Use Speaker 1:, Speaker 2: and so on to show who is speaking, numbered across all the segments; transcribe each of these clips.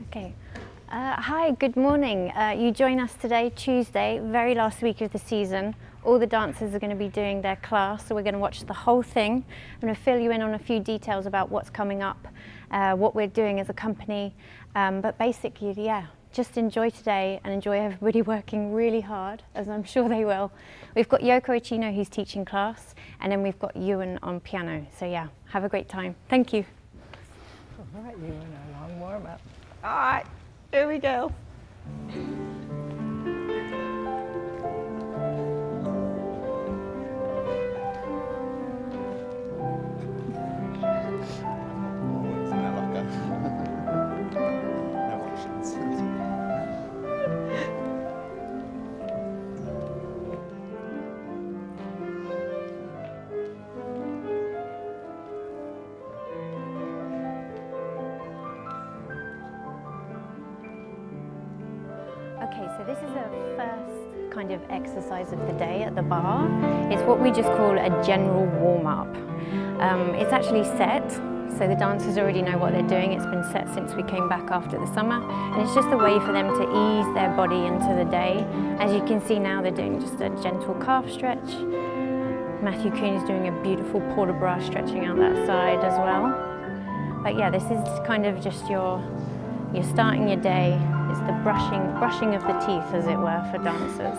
Speaker 1: Okay. Hi, good morning. You join us today, Tuesday, very last week of the season. All the dancers are going to be doing their class, so we're going to watch the whole thing. I'm going to fill you in on a few details about what's coming up, what we're doing as a company. But basically, yeah, just enjoy today and enjoy everybody working really hard, as I'm sure they will. We've got Yoko Ichino, who's teaching class, and then we've got Ewan on piano. So yeah, have a great time. Thank you.
Speaker 2: All right, Ewan, a long warm-up. All right, here we go.
Speaker 1: Okay, so this is the first kind of exercise of the day at the bar. It's what we just call a general warm-up. It's actually set, so the dancers already know what they're doing. It's been set since we came back after the summer, and it's just a way for them to ease their body into the day. As you can see now, they're doing just a gentle calf stretch. Matthew Kuhn is doing a beautiful port de bras, stretching out that side as well. But yeah, this is kind of just you're starting your day. It's the brushing of the teeth, as it were, for dancers.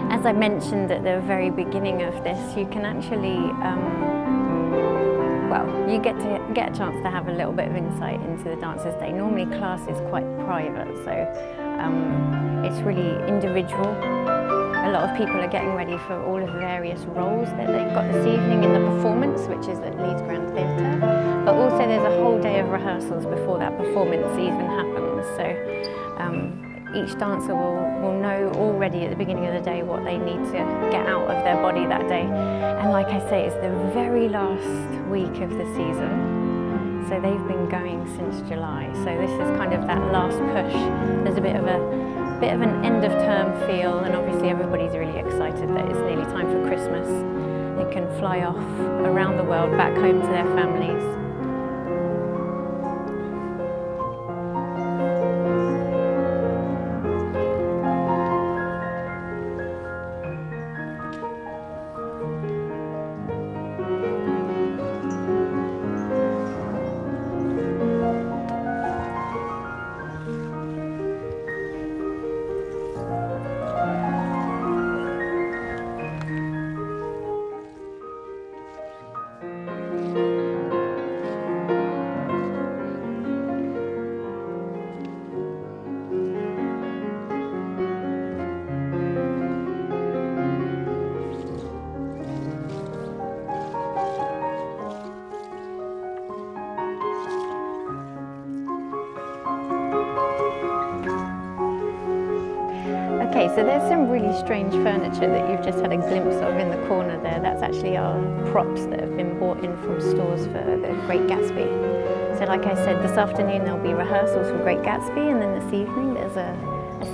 Speaker 1: As I mentioned at the very beginning of this, you can actually, well, you get a chance to have a little bit of insight into the dancer's day. Normally class is quite private, so it's really individual. A lot of people are getting ready for all of the various roles that they've got this evening in the performance, which is at Leeds Grand Theatre. But also there's a whole day of rehearsals before that performance even happens. So each dancer will know already at the beginning of the day what they need to get out of their body that day. And like I say, it's the very last week of the season. So they've been going since July. So this is kind of that last push. There's a bit of an end of term feel, and obviously everybody's really excited that it's nearly time for Christmas. They can fly off around the world back home to their families. Okay, so there's some really strange furniture that you've just had a glimpse of in the corner there. That's actually our props that have been bought in from stores for the Great Gatsby. So like I said, this afternoon there'll be rehearsals for Great Gatsby, and then this evening there's a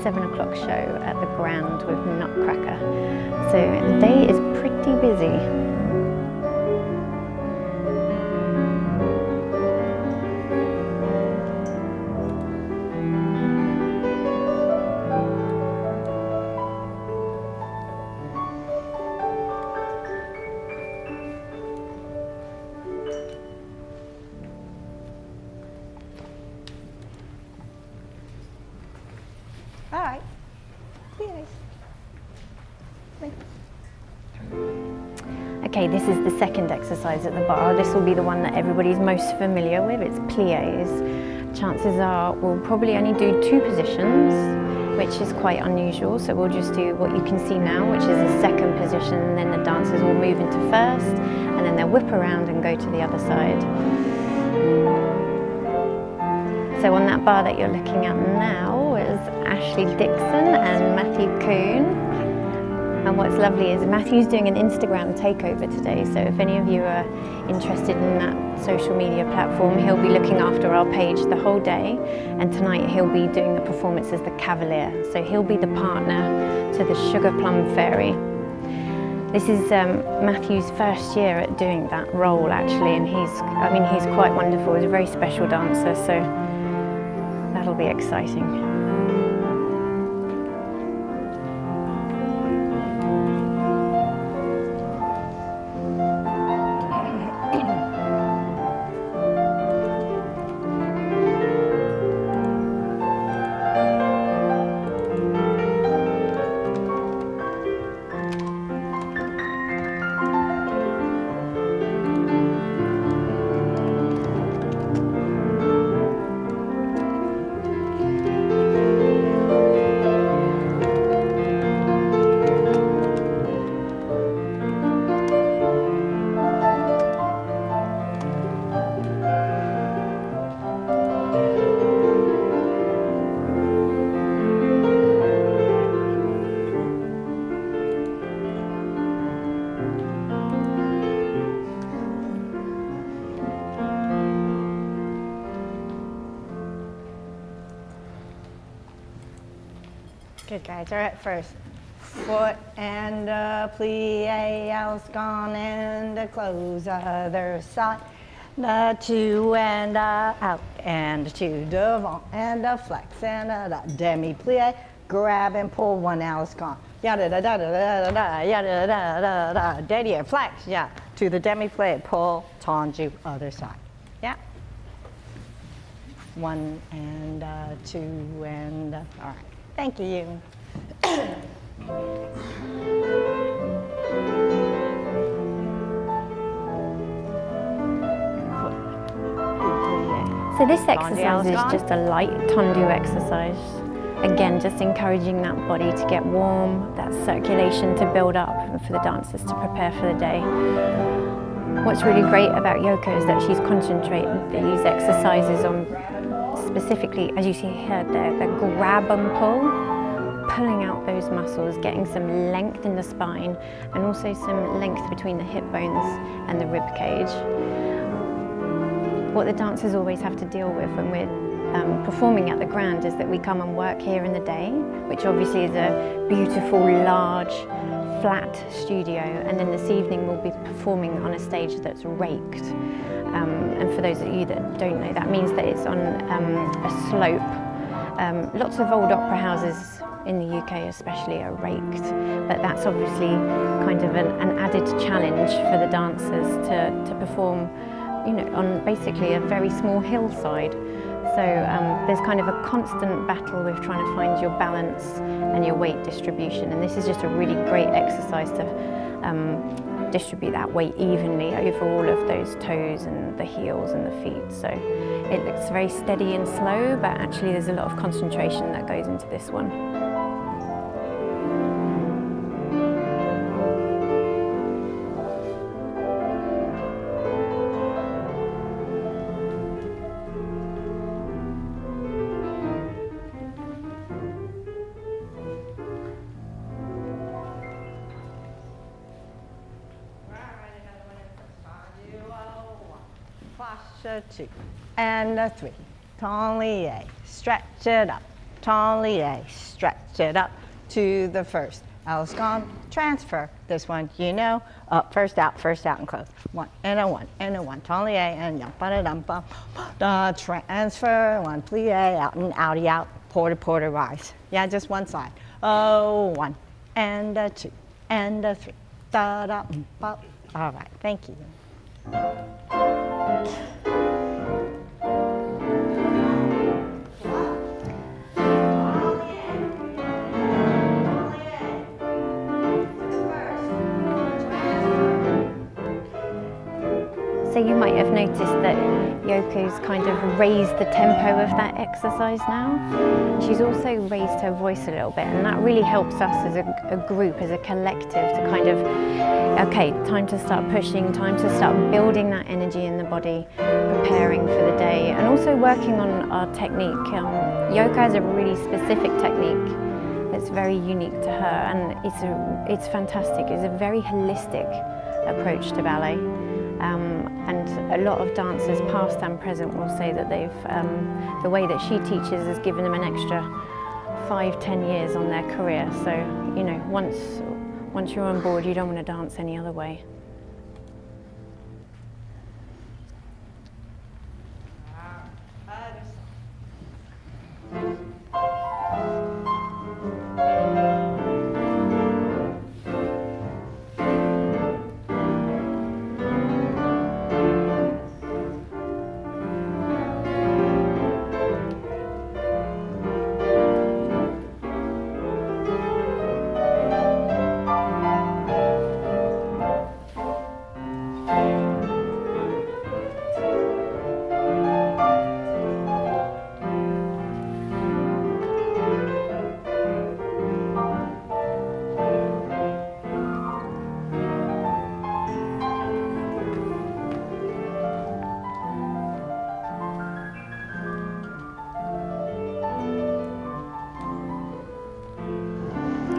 Speaker 1: 7 o'clock show at the Grand with Nutcracker. So the day is pretty busy.
Speaker 2: All right. Plie.
Speaker 1: Okay, this is the second exercise at the bar. This will be the one that everybody's most familiar with. It's plies. Chances are we'll probably only do 2 positions, which is quite unusual. So we'll just do what you can see now, which is a second position, and then the dancers will move into first, and then they'll whip around and go to the other side. So on that bar that you're looking at now is Ashley Dixon and Matthew Kuhn. And what's lovely is Matthew's doing an Instagram takeover today, so if any of you are interested in that social media platform, he'll be looking after our page the whole day, and tonight he'll be doing the performance as the Cavalier, so he'll be the partner to the Sugar Plum Fairy. This is Matthew's first year at doing that role actually, and he's quite wonderful. He's a very special dancer, so that'll be exciting.
Speaker 2: Good guys, all right, first. Foot and a plie, else gone and a close, other side. The 2 and a out and 2 devant and a flex and a demi plie. Grab and pull 1 else gone. Yada da da da da da yada da da da derrière flex, yeah. To the demi plie, pull, tendu, other side. Yeah. 1 and 2 and all right. Thank you.
Speaker 1: So this exercise is just a light tendu exercise. Again, just encouraging that body to get warm, that circulation to build up, and for the dancers to prepare for the day. What's really great about Yoko is that she's concentrating these exercises on specifically, as you see here, the grab and pull, pulling out those muscles, getting some length in the spine, and also some length between the hip bones and the rib cage. What the dancers always have to deal with when we're performing at the Grand is that we come and work here in the day, which obviously is a beautiful, large, flat studio, and then this evening we'll be performing on a stage that's raked. And for those of you that don't know, that means that it's on a slope. Lots of old opera houses in the UK especially are raked, but that's obviously kind of an added challenge for the dancers to perform, you know, on basically a very small hillside. So there's kind of a constant battle with trying to find your balance and your weight distribution, and this is just a really great exercise to distribute that weight evenly over all of those toes and the heels and the feet. So it looks very steady and slow, but actually there's a lot of concentration that goes into this one.
Speaker 2: Posture 2 and 3. Tendu, stretch it up. Tendu, stretch it up to the first. Else gone, transfer. This one, you know, up, first out, and close. 1 and a 1 and a 1. Tendu and yum, ba-da-dum, bum. Transfer, 1 plie, out and outie out, porter, rise. Yeah, just one side. Oh, 1 and a 2 and a 3. Da-da, ba. All right, thank you.
Speaker 1: I've noticed that Yoko's kind of raised the tempo of that exercise now. She's also raised her voice a little bit, and that really helps us as a group, as a collective, to kind of, okay, time to start pushing, time to start building that energy in the body, preparing for the day, and also working on our technique. Yoko has a really specific technique that's very unique to her, and it's fantastic. It's a very holistic approach to ballet. And a lot of dancers, past and present, will say that the way that she teaches has given them an extra 5–10 years on their career. So, you know, once you're on board, you don't want to dance any other way.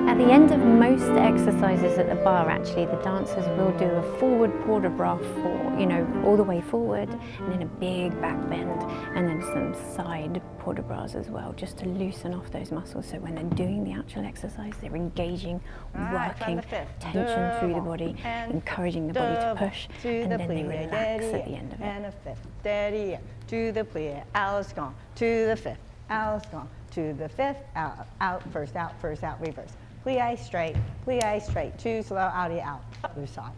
Speaker 1: At the end of most exercises at the barre, actually, the dancers will do a forward port de bras for, you know, all the way forward, and then a big back bend, and then some side port de bras as well, just to loosen off those muscles. So when they're doing the actual exercise, they're engaging, working tension through the body, encouraging the body to push, and then they relax at the end of it.
Speaker 2: And a fifth, derrière, to the plie, Aliscan, to the fifth, Aliscan, to the fifth, out, first out, reverse. Plie straight, too slow, outie, out, other side.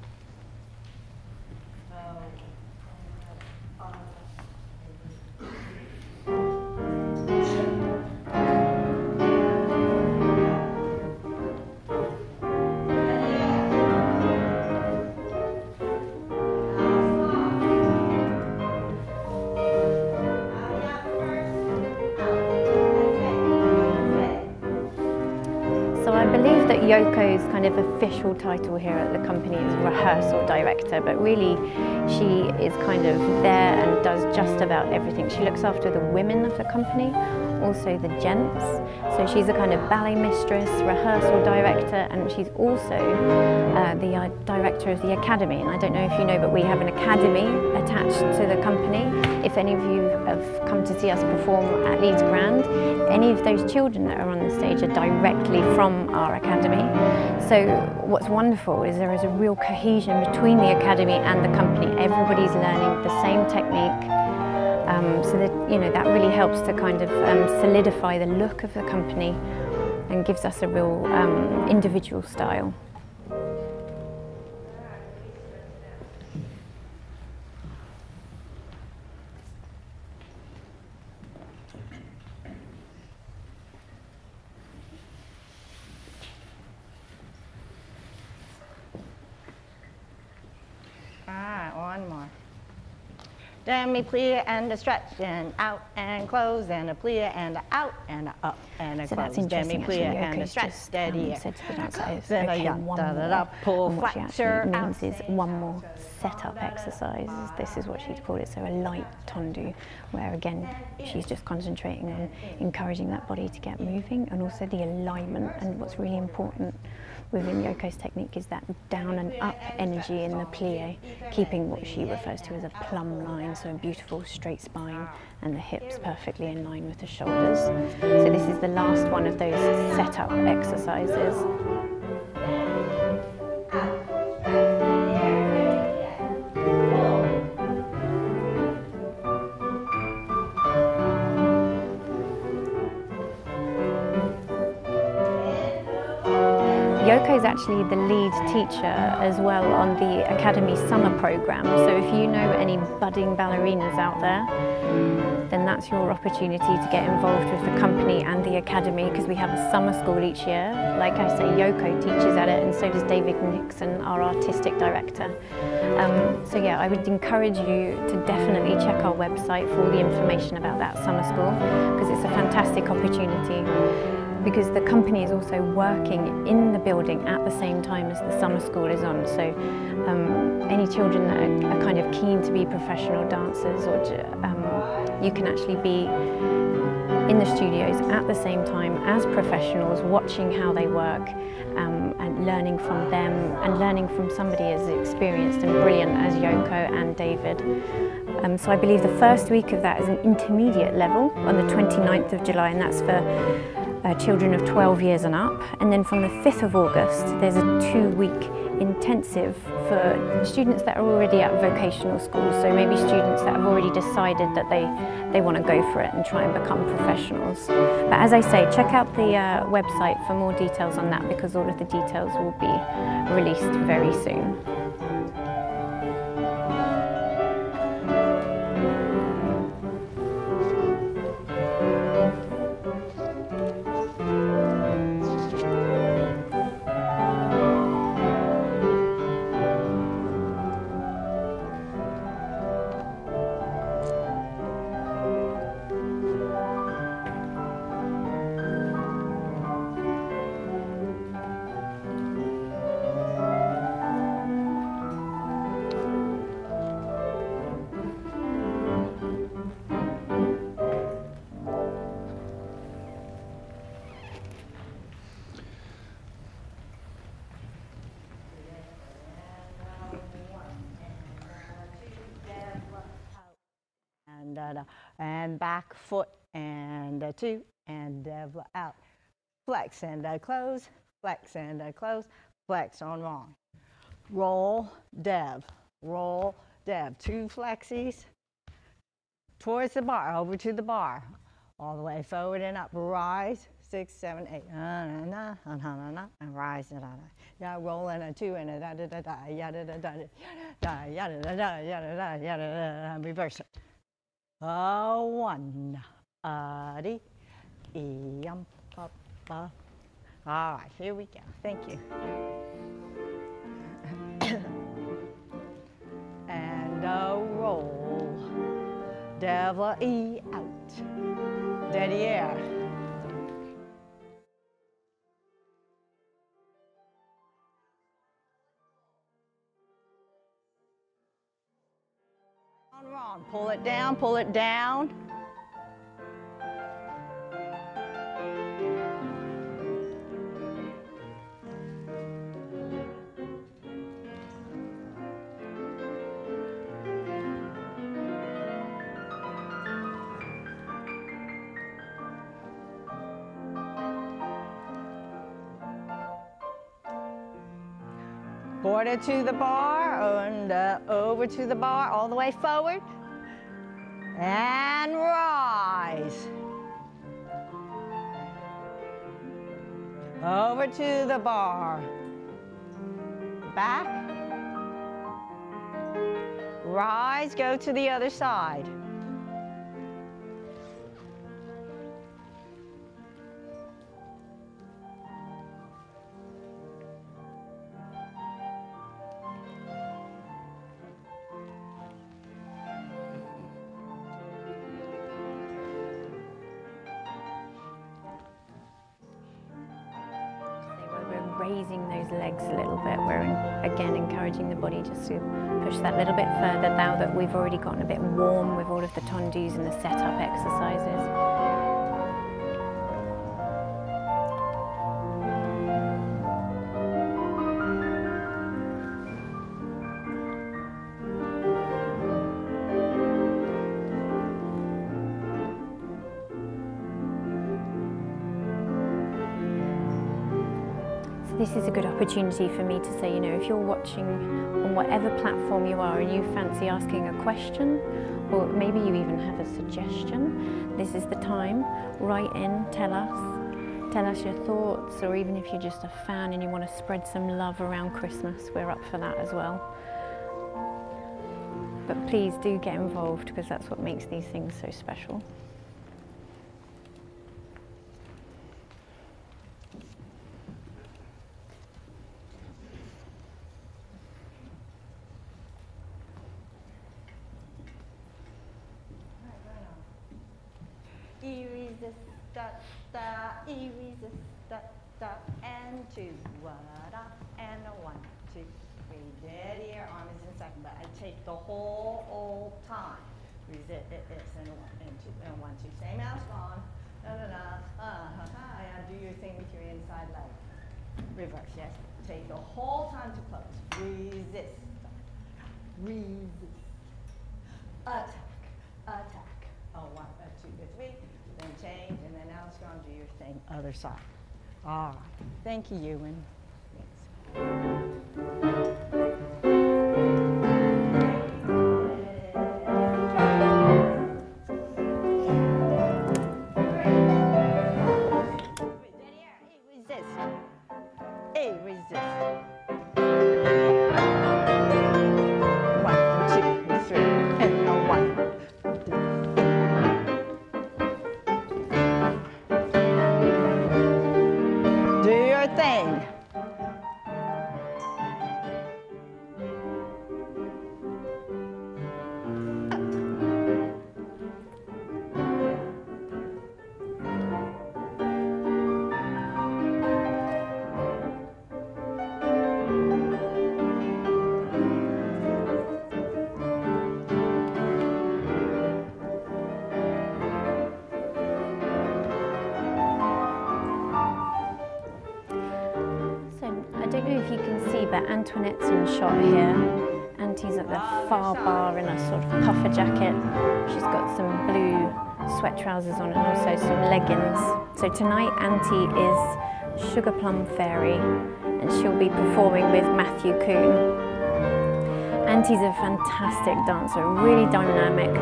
Speaker 1: I believe that Yoko's kind of official title here at the company is rehearsal director, but really she is kind of there and does just about everything. She looks after the women of the company, also the gents. So she's a kind of ballet mistress, rehearsal director, and she's also the director of the academy. And I don't know if you know, but we have an academy attached to the company. If any of you have come to see us perform at Leeds Grand, any of those children that are on the stage are directly from our academy. So what's wonderful is there is a real cohesion between the academy and the company. Everybody's learning the same technique. So that, you know, that really helps to kind of solidify the look of the company and gives us a real individual style.
Speaker 2: One more. Demi plie and a stretch and out and close and a plie and a out and a up and a
Speaker 1: so
Speaker 2: close.
Speaker 1: That's interesting.
Speaker 2: Demi plie and a stretch, steady.
Speaker 1: Said to the dancer,
Speaker 2: Okay,
Speaker 1: one more.
Speaker 2: pull,
Speaker 1: And what she
Speaker 2: flexor,
Speaker 1: actually
Speaker 2: out.
Speaker 1: means is one more set-up exercise. This is what she's called it. So a light tendu, where again she's just concentrating on encouraging that body to get moving, and also the alignment. And what's really important within Yoko's technique is that down and up energy in the plie, keeping what she refers to as a plumb line, so a beautiful straight spine and the hips perfectly in line with the shoulders. So this is the last one of those set-up exercises. Yoko is actually the lead teacher as well on the Academy summer program. So if you know any budding ballerinas out there, then that's your opportunity to get involved with the company and the academy, because we have a summer school each year. Like I say, Yoko teaches at it, and so does David Nixon, our artistic director. So yeah, I would encourage you to definitely check our website for all the information about that summer school, because it's a fantastic opportunity. Because the company is also working in the building at the same time as the summer school is on. So any children that are kind of keen to be professional dancers, or you can actually be in the studios at the same time as professionals, watching how they work and learning from them, and learning from somebody as experienced and brilliant as Yoko and David. So I believe the first week of that is an intermediate level on the 29th of July, and that's for children of 12 years and up. And then from the 5th of August, there's a 2-week intensive for students that are already at vocational schools. So maybe students that have already decided that they want to go for it and try and become professionals. But as I say, check out the website for more details on that, because all of the details will be released very soon.
Speaker 2: And back foot, and 2, and out. Flex and close, flex and close, flex on wrong. Roll, dev, 2 flexies towards the bar, over to the bar, all the way forward and up, rise, 6, 7, 8, and rise, yeah, roll and a 2 and a da-da-da-da, yada-da-da-da, yada-da-da, yada-da-da, reverse it. 1, all right, here we go. Thank you. And roll, devil E out, steady air. Wrong. Pull it down, pull it down. Border to the bar, and over to the bar, all the way forward. And rise. Over to the bar. Back. Rise, go to the other side.
Speaker 1: Raising those legs a little bit. We're again encouraging the body just to push that little bit further now that we've already gotten a bit warm with all of the tendus and the set-up exercises. This is a good opportunity for me to say, you know, if you're watching on whatever platform you are and you fancy asking a question, or maybe you even have a suggestion, this is the time. Write in, tell us your thoughts, or even if you're just a fan and you want to spread some love around Christmas, we're up for that as well. but please do get involved because that's what makes these things so special.
Speaker 2: And two, and a 1, 2, 3, dead here, arm is in second, but I take the whole time. Resist, and a 1, and 2, and 1, 2, same mouse on, and do your thing with your inside leg. Reverse, yes, take the whole time to close, resist, attack, 1, 2, 3, then change, and then now strong, do your thing, other side. All right. Thank you, Ewan. Resist. 1, 2, 3, and a 1. Thing.
Speaker 1: I don't know if you can see, but Antoinette's in shot here. Auntie's at the far bar in a sort of puffer jacket. She's got some blue sweat trousers on and also some leggings. So tonight Auntie is Sugar Plum Fairy and she'll be performing with Matthew Coon. Auntie's a fantastic dancer, really dynamic,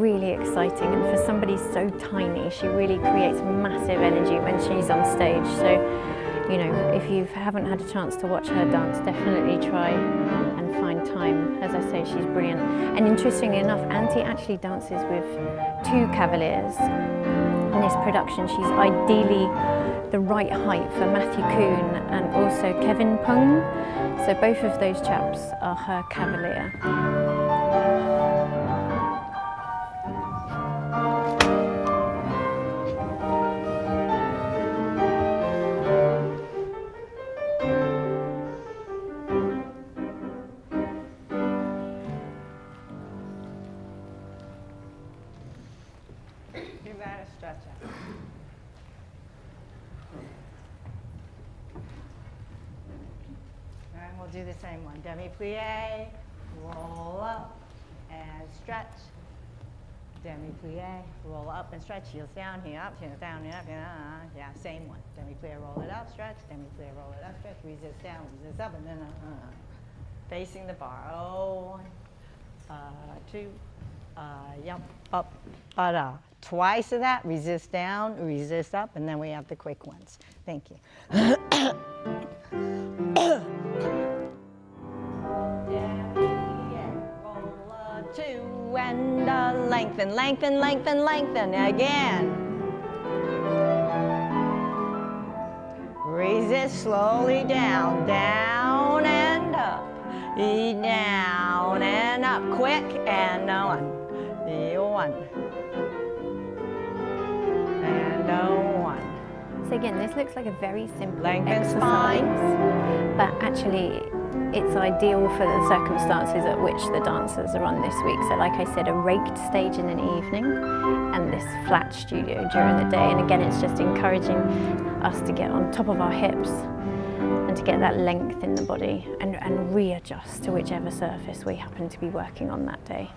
Speaker 1: really exciting, and for somebody so tiny, she really creates massive energy when she's on stage. So, you know, if you haven't had a chance to watch her dance, definitely try and find time. As I say, she's brilliant. And interestingly enough, Auntie actually dances with 2 cavaliers. In this production, she's ideally the right height for Matthew Coon and also Kevin Pung. So both of those chaps are her cavalier.
Speaker 2: Give that a stretch out. And we'll do the same one. Demi-plie, roll up and stretch. Demi-plie, roll up and stretch. Heels down, heel up, heel down, heel up. Yeah, same one. Demi-plie, roll it up, stretch. Demi-plie, roll it up, stretch. Resist down, resist up, and then facing the bar. Oh, 1, 2, yep, up, twice of that. Resist down, resist up, and then we have the quick ones. Thank you. Roll 2 and lengthen, lengthen, lengthen, lengthen again. Resist slowly down, down and up, down and up, quick and 1, 1, and 1.
Speaker 1: So again, this looks like a very simple
Speaker 2: Lengthen
Speaker 1: exercise,
Speaker 2: spine.
Speaker 1: but actually it's ideal for the circumstances at which the dancers are on this week. So like I said, a raked stage in the evening and this flat studio during the day. And again, it's just encouraging us to get on top of our hips and to get that length in the body and readjust to whichever surface we happen to be working on that day.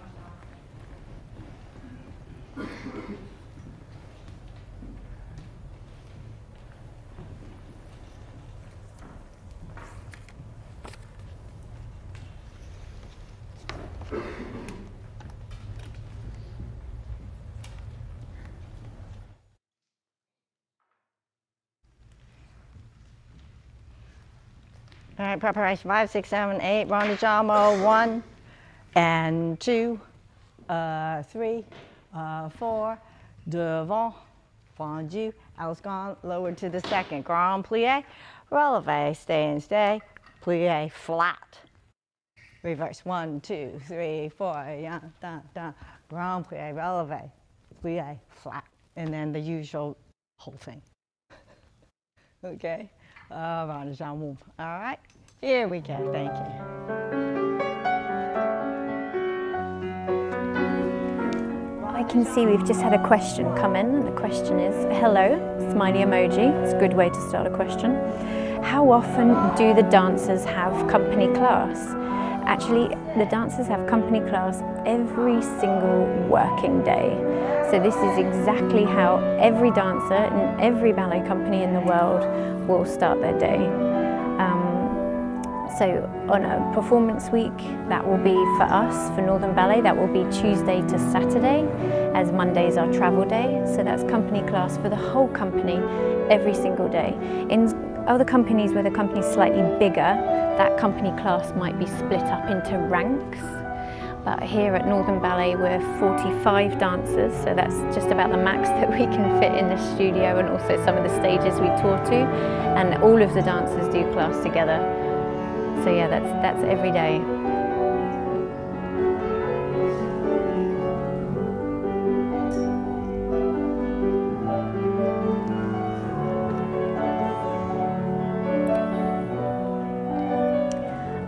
Speaker 2: All right, preparation 5, 6, 7, 8, rondeggiamo 1 and 2, 3, 4, devant, fondu, Alscon, lower to the second, grand plie, releve, stay and stay, plie, flat. Reverse, 1, 2, 3, 4, yeah, da, da, grand plie, releve, plie, flat. And then the usual whole thing. Okay, all right, here we go, thank you.
Speaker 1: I can see we've just had a question come in. The question is, hello, smiley emoji. It's a good way to start a question. How often do the dancers have company class? Actually, the dancers have company class every single working day. So this is exactly how every dancer in every ballet company in the world will start their day. So on a performance week, that will be for us, for Northern Ballet, that will be Tuesday to Saturday, as Monday's our travel day. So that's company class for the whole company every single day. In other companies where the company's slightly bigger, that company class might be split up into ranks. But here at Northern Ballet, we're 45 dancers, so that's just about the max that we can fit in the studio, and also some of the stages we tour to. And all of the dancers do class together. So yeah, that's every day.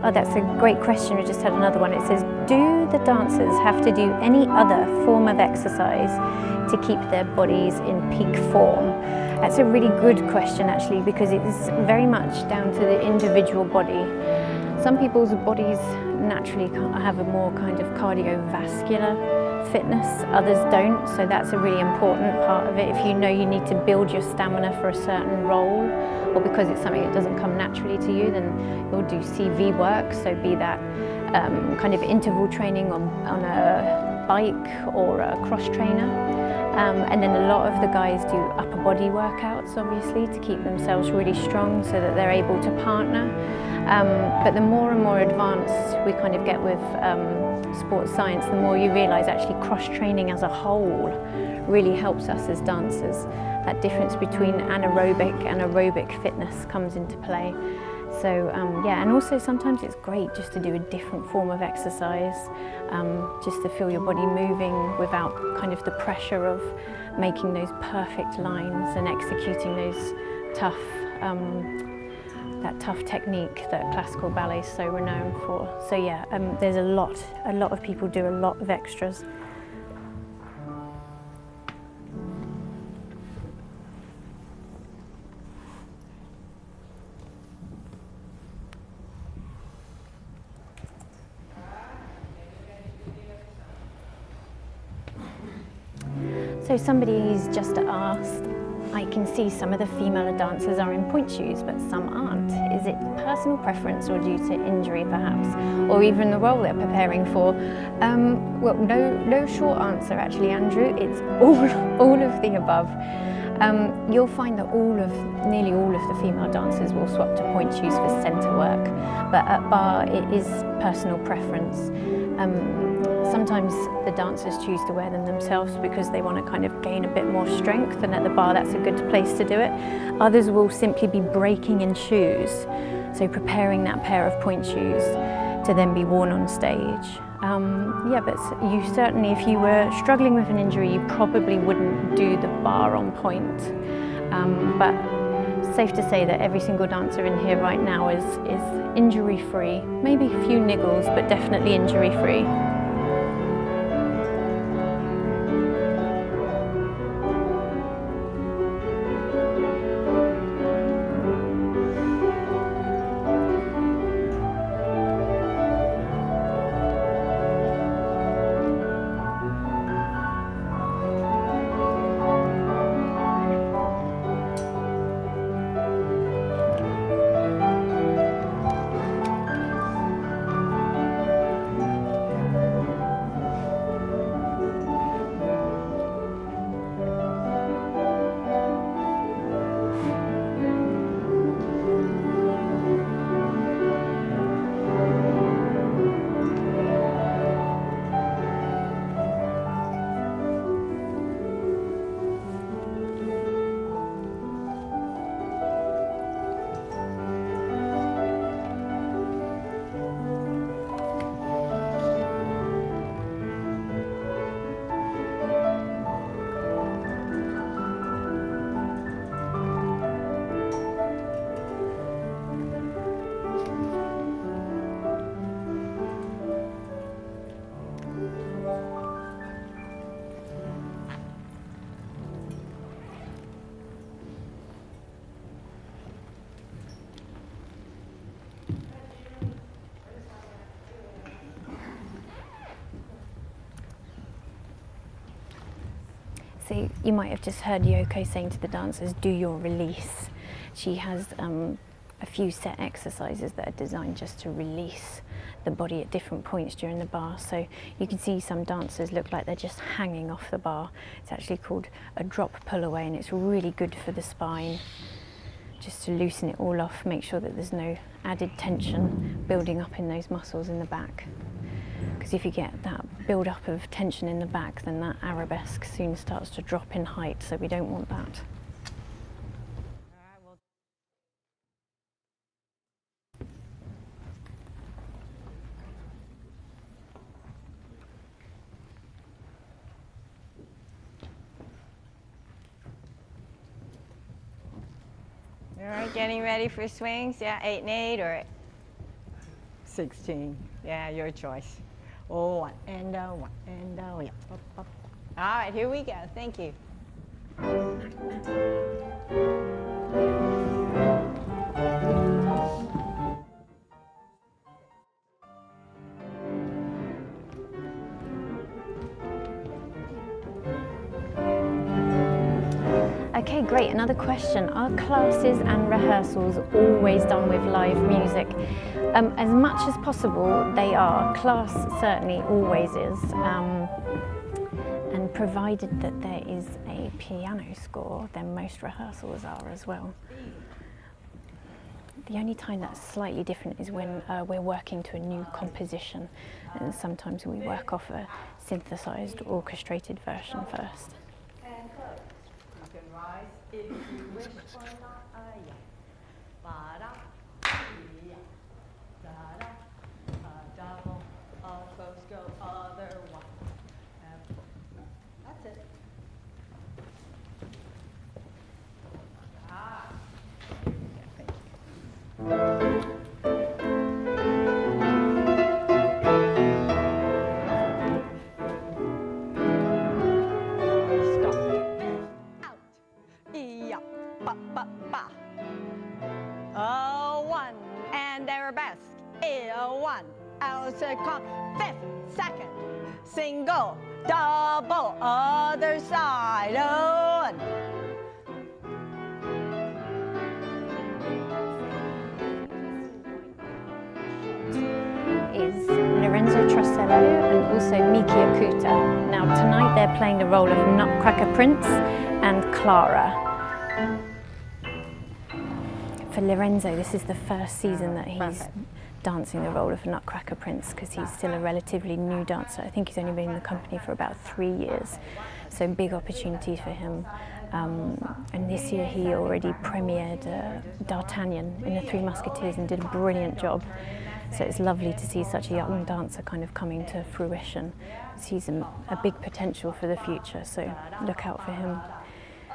Speaker 1: Oh, that's a great question. We just had another one. It says, do the dancers have to do any other form of exercise to keep their bodies in peak form? That's a really good question, actually, because it's very much down to the individual body. Some people's bodies naturally have a more kind of cardiovascular fitness, others don't, so that's a really important part of it. If you know you need to build your stamina for a certain role, or because it's something that doesn't come naturally to you, then you'll do CV work, so be that kind of interval training on a bike or a cross trainer. And then a lot of the guys do upper body workouts, obviously, to keep themselves really strong so that they're able to partner. But the more and more advanced we kind of get with sports science, the more you realise actually cross-training as a whole really helps us as dancers. That difference between anaerobic and aerobic fitness comes into play. So yeah, and also sometimes it's great just to do a different form of exercise, just to feel your body moving without kind of the pressure of making those perfect lines and executing those tough, that tough technique that classical ballet is so renowned for. So yeah, there's a lot of people do a lot of extras. So somebody's just asked, I can see some of the female dancers are in point shoes, but some aren't. Is it personal preference or due to injury perhaps? Or even the role they're preparing for? Well, no short answer actually, Andrew. It's all of the above. You'll find that nearly all of the female dancers will swap to point shoes for centre work, but at barre it is personal preference. Sometimes the dancers choose to wear them themselves because they want to kind of gain a bit more strength, and at the barre that's a good place to do it. Others will simply be breaking in shoes, so preparing that pair of point shoes to then be worn on stage. Yeah, but you certainly, if you were struggling with an injury, you probably wouldn't do the barre on point. But safe to say that every single dancer in here right now is injury-free. Maybe a few niggles, but definitely injury-free. you might have just heard Yoko saying to the dancers, do your release. She has a few set exercises that are designed just to release the body at different points during the bar. So you can see some dancers look like they're just hanging off the bar. It's actually called a drop pull away, and it's really good for the spine, just to loosen it all off, make sure that there's no added tension building up in those muscles in the back. Because if you get that build up of tension in the back, then that arabesque soon starts to drop in height, so we don't want that.
Speaker 2: All right, getting ready for swings? Yeah, 8 and 8 or 16. Yeah, your choice. Oh, 1 and 1 and yeah. All right, here we go. Thank you.
Speaker 1: Okay, great. Another question. Are classes and rehearsals always done with live music? As much as possible, they are. Class certainly always is. And provided that there is a piano score, then most rehearsals are as well. The only time that's slightly different is when we're working to a new composition, and sometimes we work off a synthesized, orchestrated version first.
Speaker 2: If you wish or not, yeah. Ba-da, yeah. Da-da, double, close, go other one. That's it. Ah. Thank you. Second, 5th, second, single, double, other side, on.
Speaker 1: Is Lorenzo Trussello and also Miki Okuta. Now tonight they're playing the role of Nutcracker Prince and Clara. For Lorenzo, this is the first season that he's dancing the role of Nutcracker Prince, because he's still a relatively new dancer. I think he's only been in the company for about 3 years, so big opportunity for him. And this year he already premiered D'Artagnan in the Three Musketeers and did a brilliant job. So it's lovely to see such a young dancer kind of coming to fruition. He's a big potential for the future, so look out for him.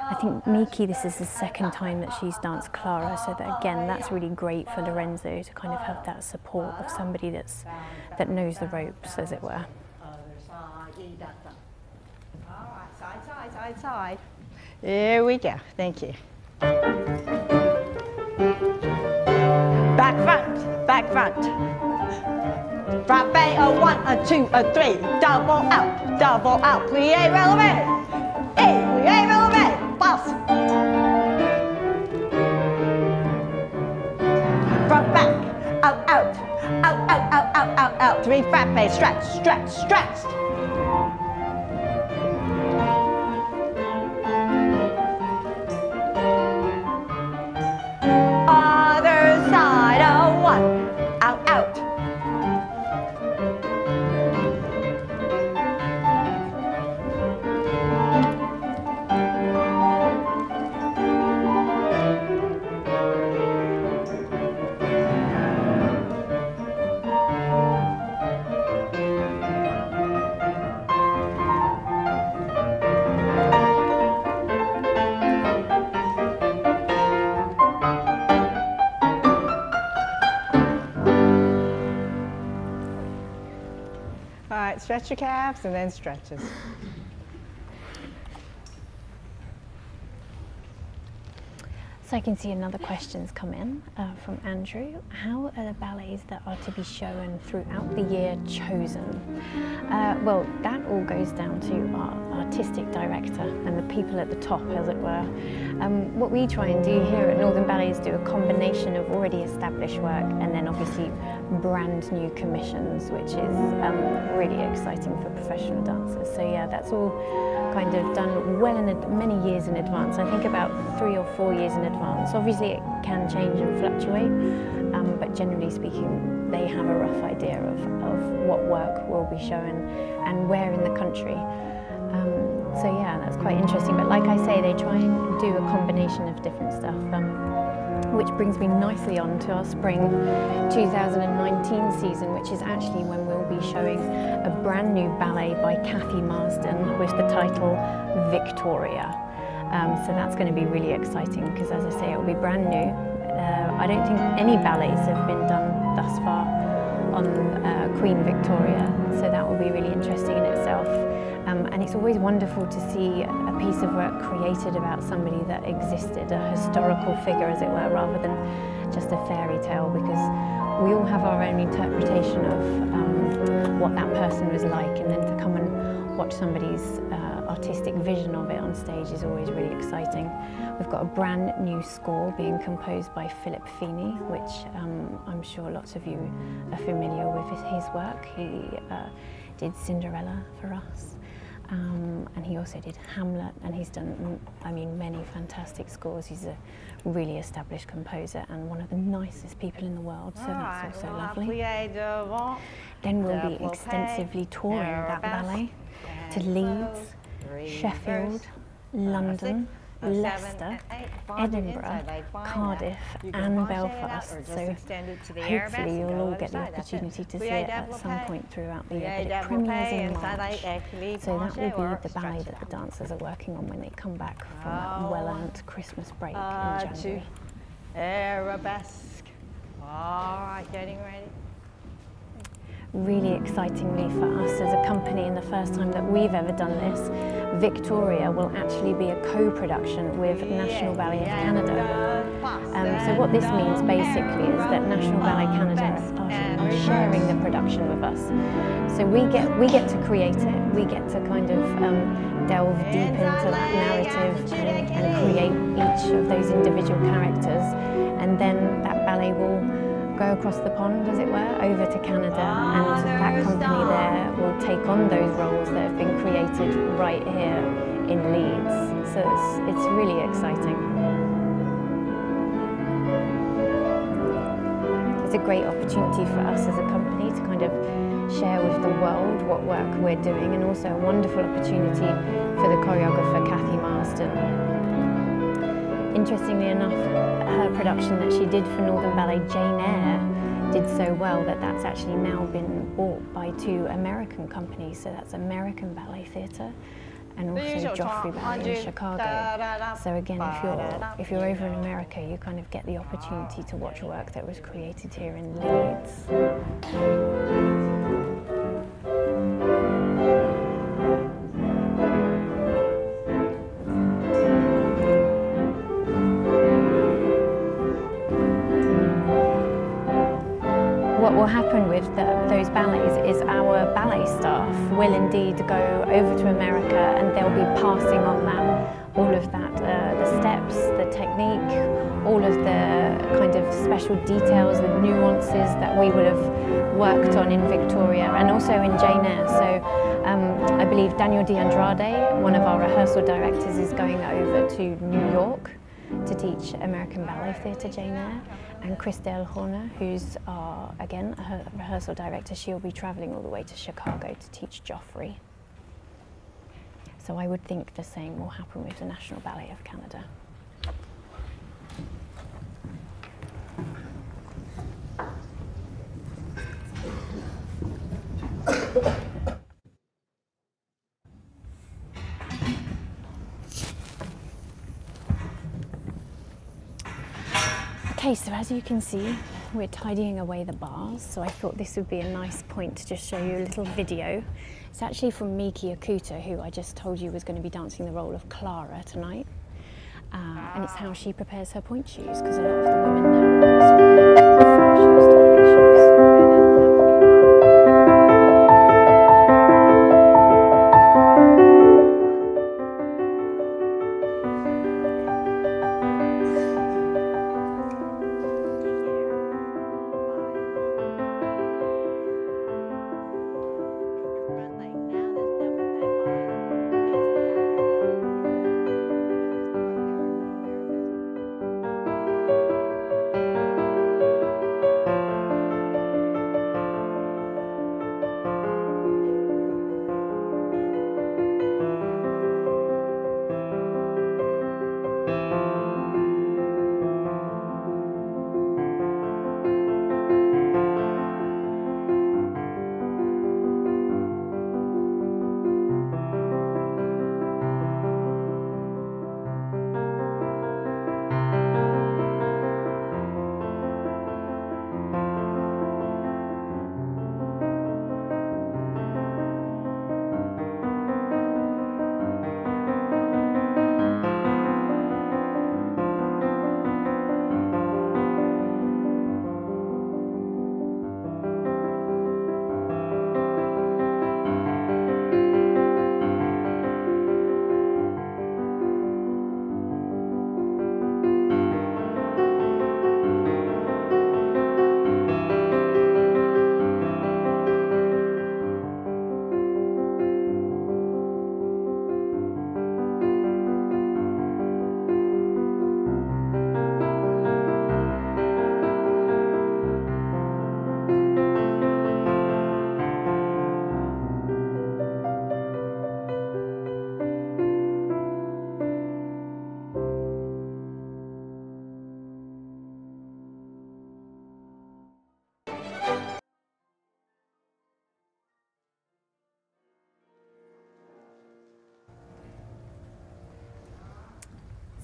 Speaker 1: I think Miki, this is the second time that she's danced Clara, so that again, that's really great for Lorenzo to kind of have that support of somebody that knows the ropes, as it were.
Speaker 2: Other side, all right, side, side, side, side. Here we go. Thank you. Back front, back front. Frappe, a 1, a 2, a 3, double out, plie relevé, plie relevé. Boss. Front back, out. 3 frappe, stretch. Other side, a 1, out. Stretch your calves and then stretches.
Speaker 1: So I can see another question's come in from Andrew. How are the ballets that are to be shown throughout the year chosen? Well, that all goes down to our artistic director and the people at the top, as it were. What we try and do here at Northern Ballet is do a combination of already established work and then obviously brand new commissions, which is really exciting for professional dancers. So yeah, that's all kind of done well in many years in advance. I think about 3 or 4 years in advance. Obviously it can change and fluctuate, but generally speaking they have a rough idea of what work will be shown and where in the country. So yeah, that's quite interesting, but like I say, they try and do a combination of different stuff, which brings me nicely on to our spring 2019 season, which is actually when we'll be showing a brand new ballet by Cathy Marsden with the title Victoria. So that's going to be really exciting because, as I say, it will be brand new. I don't think any ballets have been done thus far on Queen Victoria, so that will be really interesting in itself. And it's always wonderful to see a piece of work created about somebody that existed, a historical figure as it were, rather than just a fairy tale, because we all have our own interpretation of what that person was like, and then to come and watch somebody's artistic vision of it on stage is always really exciting. We've got a brand new score being composed by Philip Feeney, which I'm sure lots of you are familiar with his work. He did Cinderella for us. And he also did Hamlet, and he's done, I mean, many fantastic scores. He's a really established composer and one of the nicest people in the world, so that's also lovely. Then we'll be extensively touring that ballet to Leeds, Sheffield, London, Leicester, Edinburgh, Cardiff and Belfast, so hopefully you'll all get the opportunity to see it at some point throughout the year, but it premieres in March, so that will be the ballet that the dancers are working on when they come back from that well-earned Christmas break in January.
Speaker 2: Arabesque. All right, getting ready.
Speaker 1: Really excitingly for us as a company, and the first time that we've ever done this, Victoria will actually be a co-production with National Ballet of Canada. So what this means basically is that National Ballet Canada are sharing the production with us. So we get to create it, we get to kind of delve deep into that narrative and create each of those individual characters, and then that ballet will go across the pond, as it were, over to Canada, and that company there will take on those roles that have been created right here in Leeds. So it's really exciting. It's a great opportunity for us as a company to kind of share with the world what work we're doing, and also a wonderful opportunity for the choreographer Cathy Marsden. Interestingly enough, her production that she did for Northern Ballet, Jane Eyre, did so well that that's actually now been bought by 2 American companies. So that's American Ballet Theatre and also Joffrey Ballet in Chicago. So again, if you're over in America, you kind of get the opportunity to watch work that was created here in Leeds. What will happen with those ballets is our ballet staff will indeed go over to America, and they'll be passing on all of that, the steps, the technique, all of the kind of special details, the nuances that we would have worked on in Victoria and also in Jane Eyre. So I believe Daniel D'Andrade, one of our rehearsal directors, is going over to New York to teach American Ballet Theatre Jane Eyre, and Christelle Horner, who's again a rehearsal director, she'll be travelling all the way to Chicago to teach Joffrey. So I would think the same will happen with the National Ballet of Canada. Okay, so as you can see, we're tidying away the bars, so I thought this would be a nice point to just show you a little video. It's actually from Miki Okuta, who I just told you was going to be dancing the role of Clara tonight. And it's how she prepares her point shoes, because a lot of the women now shoes to point shoes.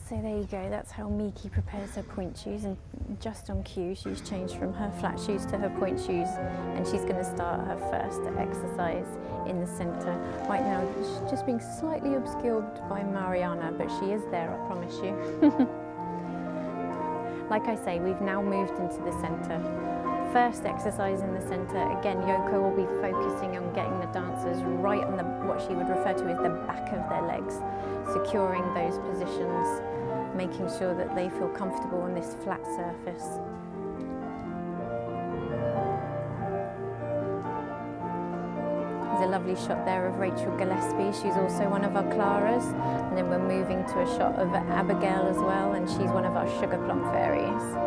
Speaker 1: So there you go, that's how Miki prepares her point shoes, and just on cue she's changed from her flat shoes to her point shoes, and she's going to start her first exercise in the centre. Right now she's just being slightly obscured by Mariana, but she is there, I promise you. Like I say, we've now moved into the centre. First exercise in the centre, again Yoko will be focusing on getting the dancers right on what she would refer to as the back of their legs, securing those positions, making sure that they feel comfortable on this flat surface. There's a lovely shot there of Rachel Gillespie, she's also one of our Claras, and then we're moving to a shot of Abigail as well, and she's one of our Sugar Plum Fairies.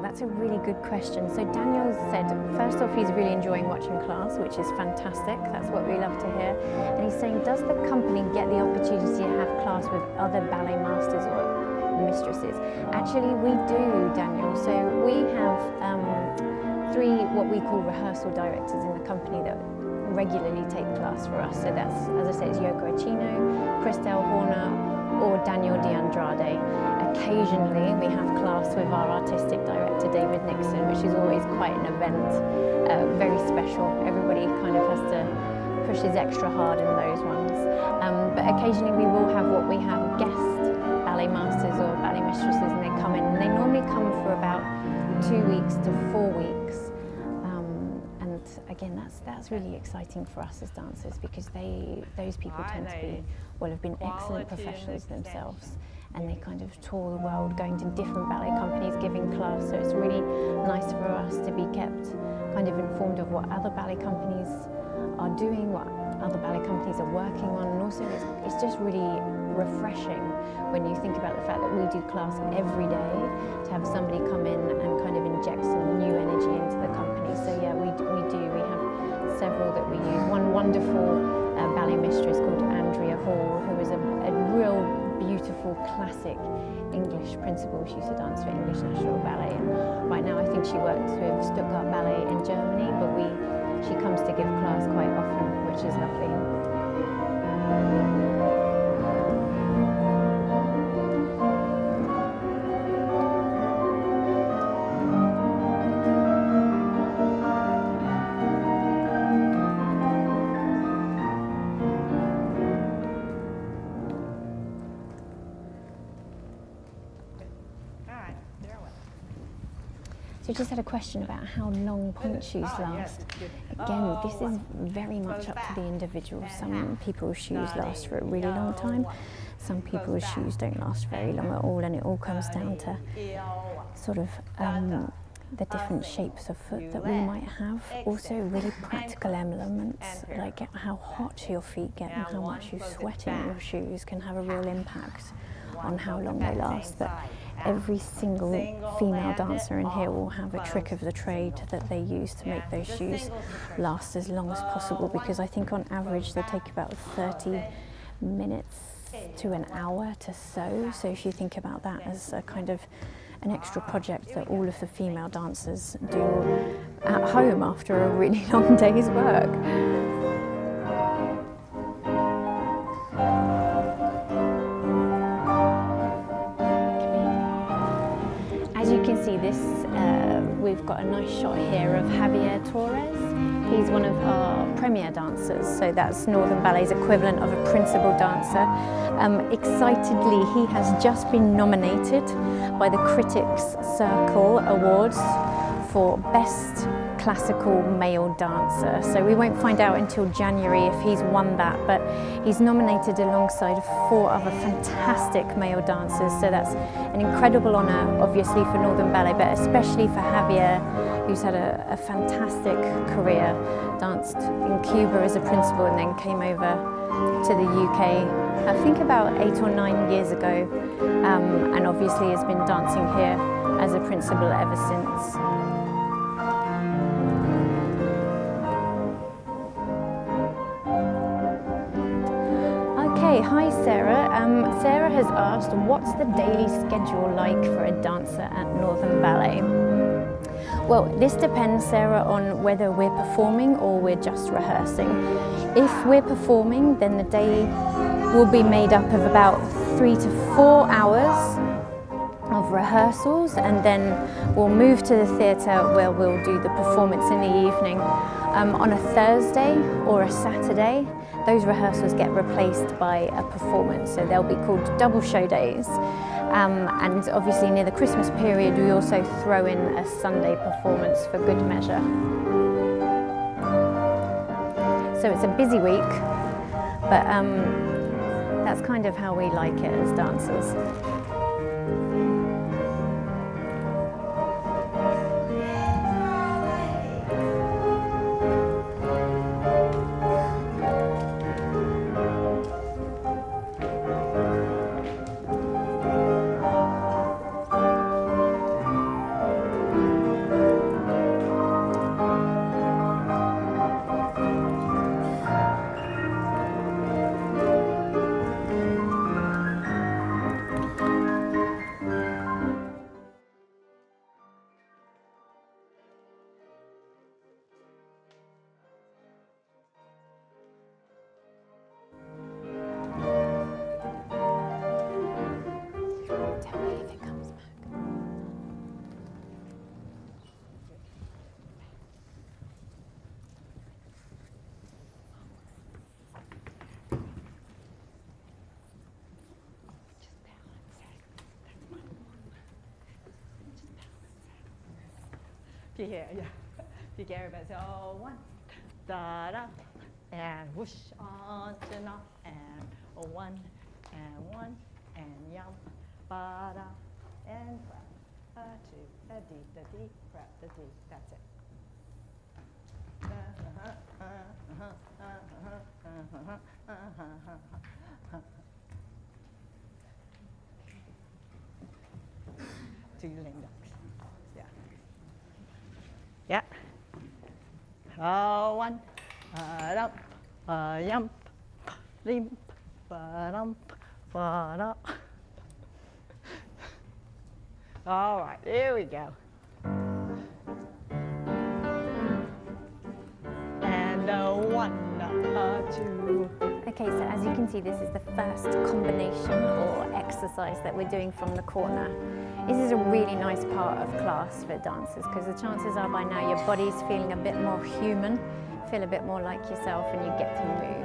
Speaker 1: That's a really good question. So Daniel said, first off, he's really enjoying watching class, which is fantastic. That's what we love to hear. And he's saying, does the company get the opportunity to have class with other ballet masters or mistresses? Actually, we do, Daniel. So we have 3 what we call rehearsal directors in the company that regularly take class for us. So that's, as I said, it's Yoko Achino, Christelle Horner, or Daniel D'Andrade. Occasionally we have class with our artistic director David Nixon, which is always quite an event, very special. Everybody kind of has to push his extra hard in those ones. But occasionally we will have what we have guest ballet masters or ballet mistresses, and they come in, and they normally come for about 2 weeks to 4 weeks. And again, that's really exciting for us as dancers, because those people tend to be, well, have been excellent professionals themselves, and they kind of tour the world going to different ballet companies giving class, so it's really nice for us to be kept kind of informed of what other ballet companies are doing, what other ballet companies are working on, and also it's just really refreshing when you think about the fact that we do class every day, to have somebody come in and kind of inject some new energy into the company. So yeah, wonderful ballet mistress called Hall, who was a real beautiful classic English principal. She used to dance for English National Ballet, and right now I think she works with Stuttgart Ballet in Germany, but she comes to give class quite often, which is lovely. So we just had a question about how long point shoes last. Again, this is very much up to the individual. Some people's shoes last for a really long time. Some people's shoes don't last very long at all, and it all comes down to sort of the different shapes of foot that we might have. Also really practical elements, like how hot your feet get and how much you sweat in your shoes can have a real impact on how long they last. But every single female dancer in here will have a trick of the trade that they use to make those shoes last as long as possible, because I think on average they take about 30 minutes to an hour to sew. So if you think about that as a kind of an extra project that all of the female dancers do at home after a really long day's work. See this, we've got a nice shot here of Javier Torres. He's one of our premier dancers, so that's Northern Ballet's equivalent of a principal dancer. Excitedly, he has just been nominated by the Critics Circle Awards for Best Classical Male Dancer. So we won't find out until January if he's won that, but he's nominated alongside 4 other fantastic male dancers. So that's an incredible honour, obviously, for Northern Ballet, but especially for Javier, who's had a fantastic career, danced in Cuba as a principal and then came over to the UK, I think about 8 or 9 years ago, and obviously has been dancing here as a principal ever since. Hi Sarah. Sarah has asked, what's the daily schedule like for a dancer at Northern Ballet? Well, this depends, Sarah, on whether we're performing or we're just rehearsing. If we're performing, then the day will be made up of about 3 to 4 hours of rehearsals, and then we'll move to the theatre where we'll do the performance in the evening. On a Thursday or a Saturday, those rehearsals get replaced by a performance, so they'll be called double show days. And obviously near the Christmas period we also throw in a Sunday performance for good measure. So it's a busy week, but that's kind of how we like it as dancers.
Speaker 2: If you hear, yeah. If you get everybody say, oh, 1, da-da, and whoosh, on to knock, and 1, and yum, ba-da, and clap, 2, a D, the D, clap, the D, that's it. Two lame ducks. Yeah. Yeah. Oh, 1, up, ba-yump, limp, ba-dump, ba-da. All right, here we go. And a 1, a 2.
Speaker 1: Okay, so as you can see, this is the first combination or exercise that we're doing from the corner. This is a really nice part of class for dancers because the chances are by now your body's feeling a bit more human, feel a bit more like yourself, and you get to move.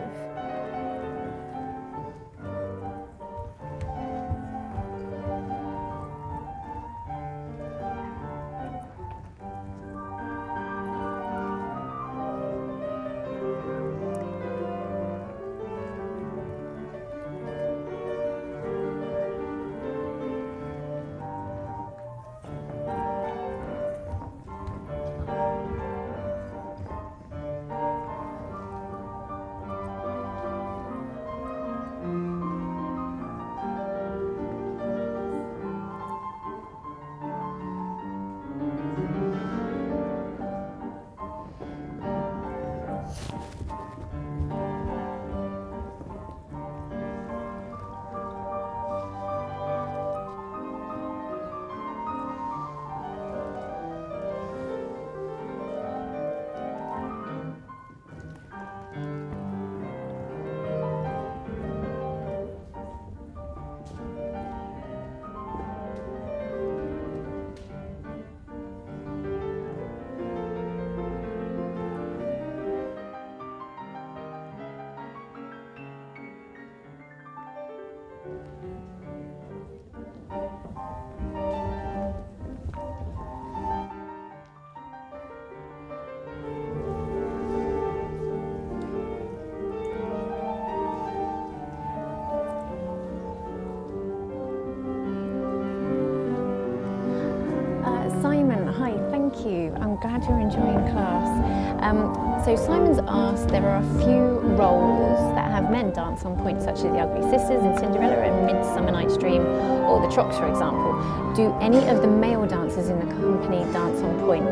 Speaker 1: Simon, hi, thank you. I'm glad you're enjoying class. So Simon's asked, there are a few roles that have men dance on point, such as the Ugly Sisters in Cinderella and Midsummer Night's Dream, or the Trocks, for example. Do any of the male dancers in the company dance on point?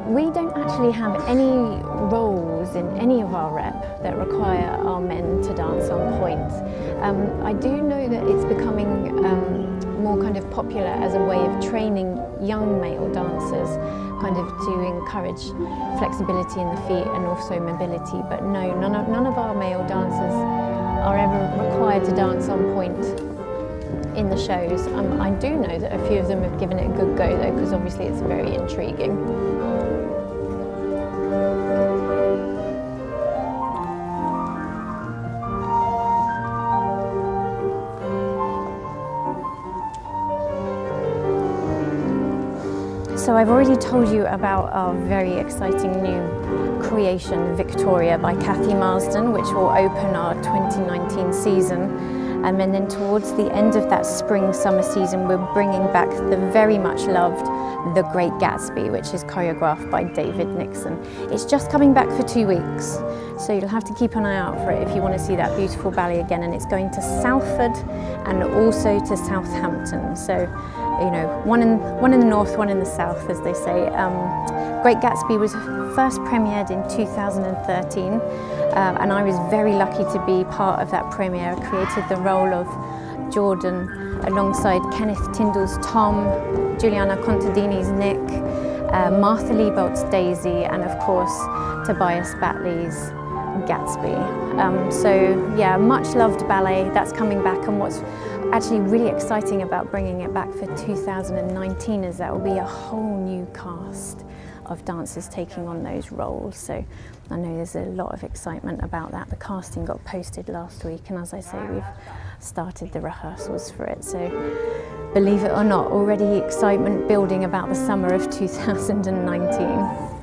Speaker 1: We don't actually have any roles in any of our rep that require our men to dance on point. I do know that it's becoming more kind of popular as a way of training young male dancers, kind of to encourage flexibility in the feet and also mobility. But no, none of our male dancers are ever required to dance on point in the shows. I do know that a few of them have given it a good go though, because obviously it's very intriguing. So I've already told you about our very exciting new creation, Victoria by Kathy Marsden, which will open our 2019 season. And then towards the end of that spring-summer season, we're bringing back the very much loved The Great Gatsby, which is choreographed by David Nixon. It's just coming back for 2 weeks, so you'll have to keep an eye out for it if you want to see that beautiful ballet again. And it's going to Salford and also to Southampton. So, you know, one in the north, one in the south, as they say. Great Gatsby was first premiered in 2013, and I was very lucky to be part of that premiere. I created the role of Jordan alongside Kenneth Tyndall's Tom, Juliana Contadini's Nick, Martha Liebelt's Daisy, and of course Tobias Batley's Gatsby. So yeah, much loved ballet that's coming back, and what's actually really exciting about bringing it back for 2019 is that will be a whole new cast of dancers taking on those roles. So I know there's a lot of excitement about that. The casting got posted last week, and as I say, we've started the rehearsals for it. So believe it or not, already excitement building about the summer of 2019.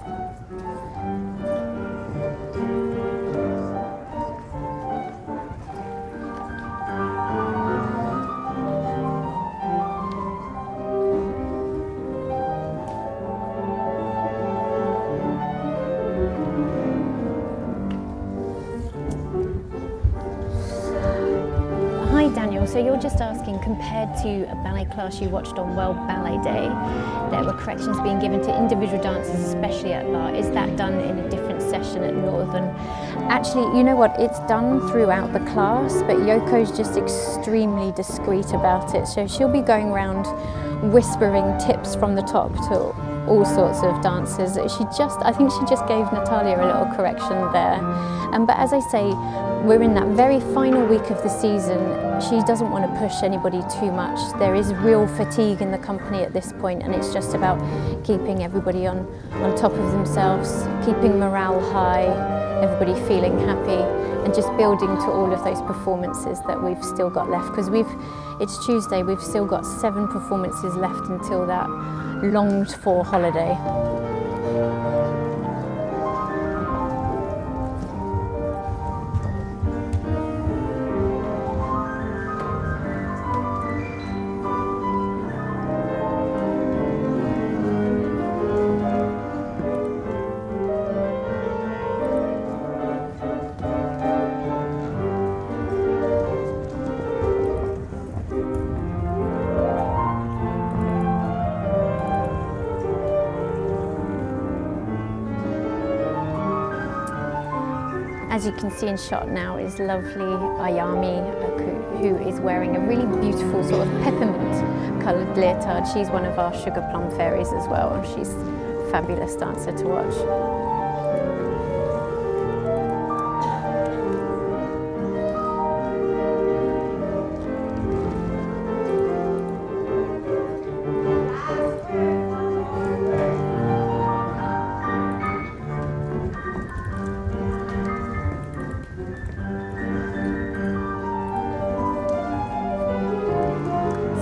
Speaker 1: Hi Daniel, So you're just asking, compared to a ballet class you watched on World Ballet Day, there were corrections being given to individual dancers, especially at barre. Is that done in a different session at Northern? Actually, you know what, it's done throughout the class, but Yoko's just extremely discreet about it. So she'll be going around whispering tips from the top to all sorts of dancers. I think she just gave Natalia a little correction there. But as I say, we're in that very final week of the season. She doesn't want to push anybody too much. There is real fatigue in the company at this point, and it's just about keeping everybody on top of themselves, keeping morale high, everybody feeling happy, and just building to all of those performances that we've still got left. Because it's Tuesday, we've still got 7 performances left until that longed for holiday. As you can see in shot now is lovely Ayami, who is wearing a really beautiful sort of peppermint coloured leotard. She's one of our sugar plum fairies as well, and she's a fabulous dancer to watch.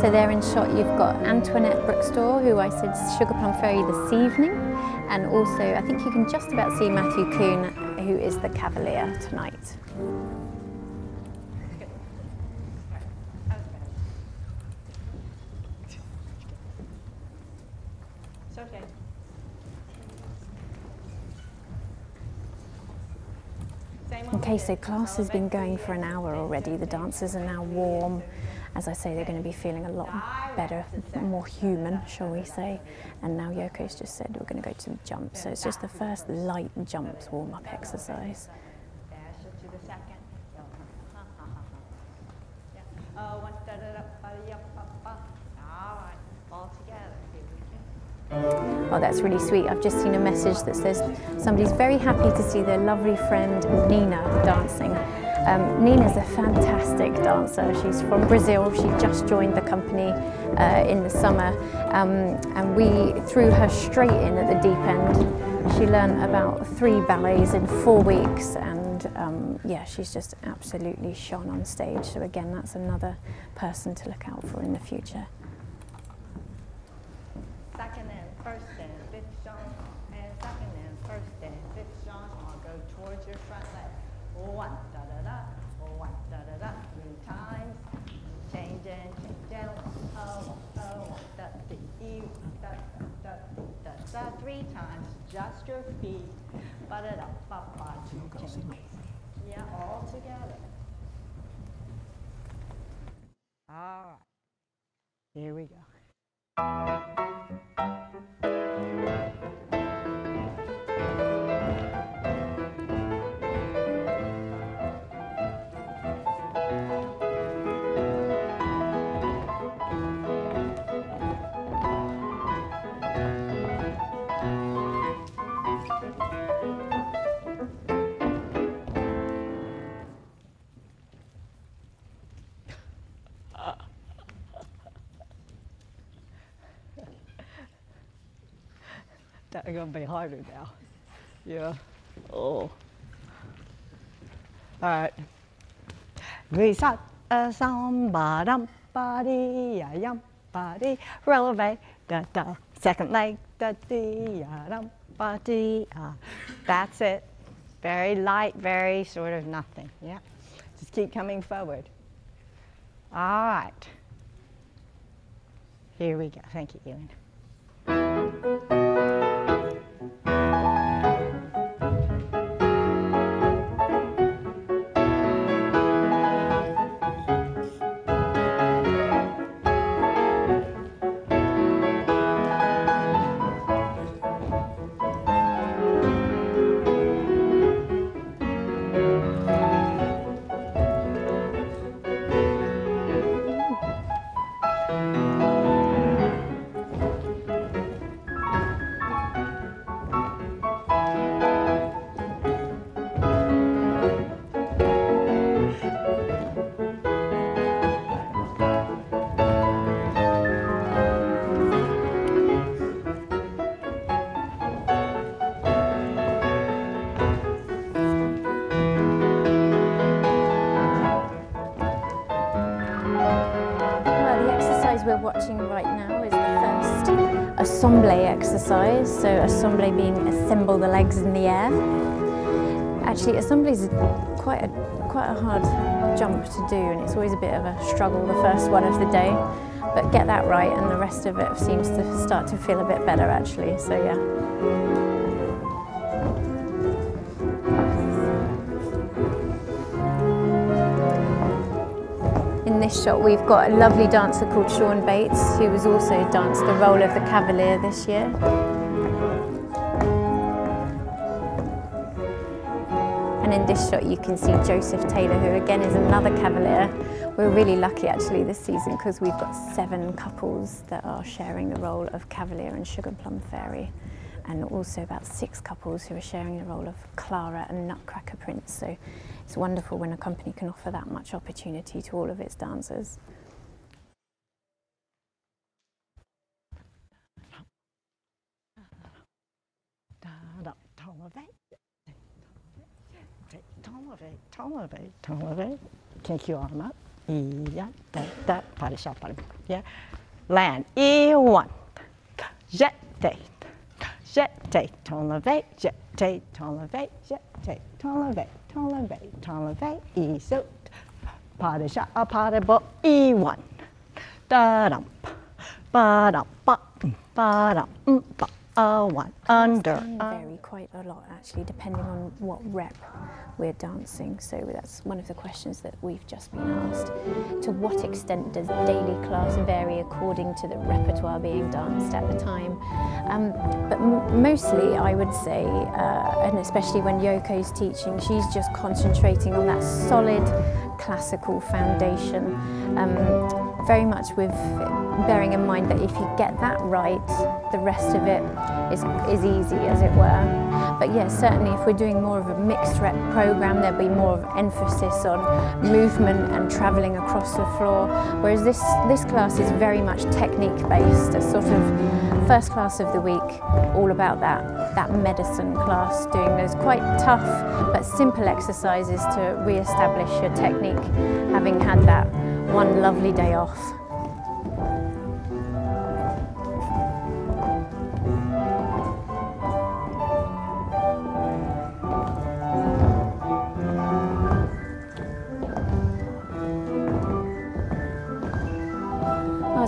Speaker 1: So there in shot you've got Antoinette Brookstore, who I said Sugar Plum Fairy this evening, and also I think you can just about see Matthew Kuhn, who is the Cavalier tonight.
Speaker 2: It's okay.
Speaker 1: Okay, so class has been going for an hour already. The dancers are now warm. As I say, they're going to be feeling a lot better, more human, shall we say. And now Yoko's just said we're going to go to the jump. So it's just the first light jumps warm-up exercise.
Speaker 2: Dash it to the second. One, all right, all together. Here we go.
Speaker 1: Oh, that's really sweet. I've just seen a message that says somebody's very happy to see their lovely friend Nina dancing. Nina's a fantastic dancer. She's from Brazil. She just joined the company in the summer, and we threw her straight in at the deep end. She learned about 3 ballets in 4 weeks, and yeah, she's just absolutely shone on stage. So again, that's another person to look out for in the future.
Speaker 2: Second and first and fifth Jean, and second and first and fifth Jean. I'll go towards your front leg. 1, da-da-da, 1, da-da-da, 3 times. Change in, change in. Oh, da-da-da, da-da-da, 3 times. Just your feet. Ba-da-da, ba-ba, 2 changes. Yeah, all together. All right. Here we go. That's going to be harder now. Yeah. Oh. All right. Reset a samba dum body yum body releve da da. Second leg da dee dum body. That's it. Very light, very sort of nothing. Yeah. Just keep coming forward. All right. Here we go. Thank you, Ewan.
Speaker 1: teaching right now is the first assemble exercise. So assemble being assemble the legs in the air. Actually, assemble is quite a hard jump to do, and it's always a bit of a struggle the first one of the day. But get that right and the rest of it seems to start to feel a bit better actually, so yeah. In this shot we've got a lovely dancer called Sean Bates, who has also danced the role of the Cavalier this year. And in this shot you can see Joseph Taylor, who again is another Cavalier. We're really lucky actually this season because we've got 7 couples that are sharing the role of Cavalier and Sugar Plum Fairy, and also about 6 couples who are sharing the role of Clara and Nutcracker Prince. So it's wonderful when a company can offer that much opportunity to all of its dancers.
Speaker 2: Tolerate. Kick your arm up. Yeah, that, party shot, yeah. Land, E1. Jetate, tolerate, jetate, tolerate, E-so. Party shot, a party ball, E1. Da-dum, ba-dum, ba-dum, one, under.
Speaker 1: It can vary quite a lot actually, depending on what rep we're dancing. So that's one of the questions that we've just been asked. To what extent does daily class vary according to the repertoire being danced at the time? But mostly I would say, and especially when Yoko's teaching, she's just concentrating on that solid classical foundation. Very much with bearing in mind that if you get that right, the rest of it is easy, as it were. But yes, certainly if we're doing more of a mixed rep program, there'll be more of emphasis on movement and travelling across the floor, whereas this class is very much technique based, a sort of first class of the week, all about that medicine class, doing those quite tough but simple exercises to re-establish your technique, having had that one lovely day off.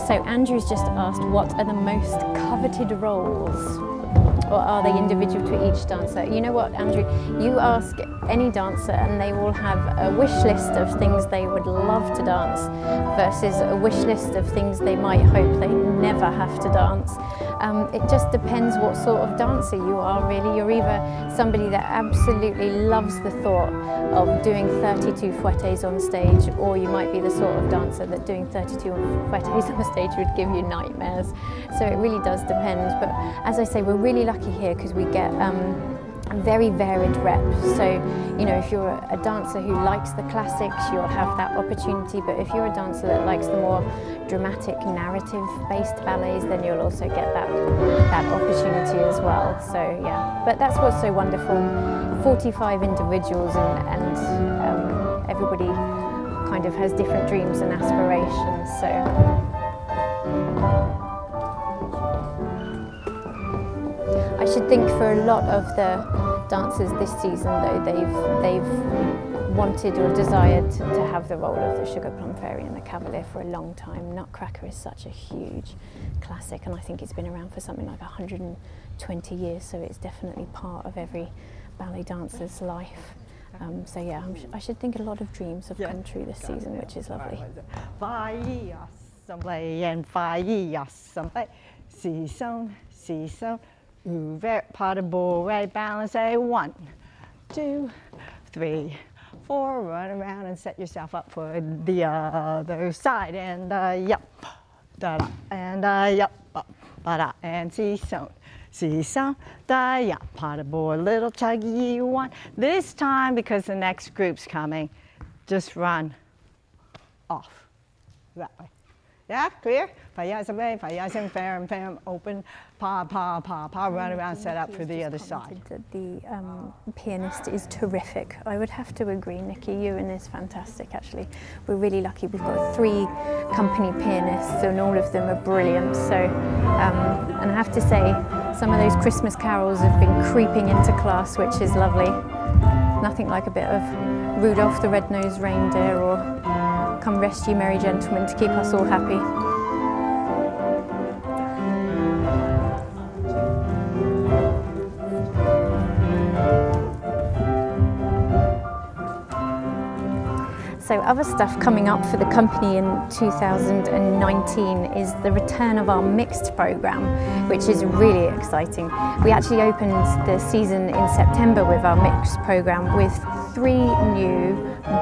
Speaker 1: So Andrew's just asked, what are the most coveted roles? Or are they individual to each dancer? You know what, Andrew, you ask any dancer and they will have a wish list of things they would love to dance versus a wish list of things they might hope they never have to dance. It just depends what sort of dancer you are, really. You're either somebody that absolutely loves the thought of doing 32 fouettes on stage, or you might be the sort of dancer that doing 32 fouettes on stage would give you nightmares. So it really does depend. But as I say, we're really lucky here because we get very varied reps. So, you know, if you're a dancer who likes the classics, you'll have that opportunity. But if you're a dancer that likes the more dramatic, narrative-based ballets, then you'll also get that opportunity as well. So, yeah. But that's what's so wonderful. 45 individuals and everybody kind of has different dreams and aspirations. So. I should think for a lot of the dancers this season, though, they've wanted or desired to have the role of the Sugar Plum Fairy and the Cavalier for a long time. Nutcracker is such a huge classic, and I think it's been around for something like 120 years, so it's definitely part of every ballet dancer's life. So yeah, I should think a lot of dreams have come true this season, which is lovely.
Speaker 2: Ouvert, pas de bourrée, balance, 1, 2, 3, 4, run around and set yourself up for the other side, and yup, da-da, and yup, up, ba-da, and see-so, da-yup, pas de bourrée, little tuggy, 1. This time, because the next group's coming, just run off that way. Yeah, clear? Fayasame, fayasam, faram, fam, open, pa, pa, pa, pa, run around, set up for the other side.
Speaker 1: That the pianist is terrific. I would have to agree, Nikki, Ewan is fantastic actually. We're really lucky, we've got 3 company pianists and all of them are brilliant. So, and I have to say, some of those Christmas carols have been creeping into class, which is lovely. Nothing like a bit of Rudolph the Red-Nosed Reindeer or Come Rest Ye Merry Gentlemen to keep us all happy. So other stuff coming up for the company in 2019 is the return of our mixed programme, which is really exciting. We actually opened the season in September with our mixed programme with 3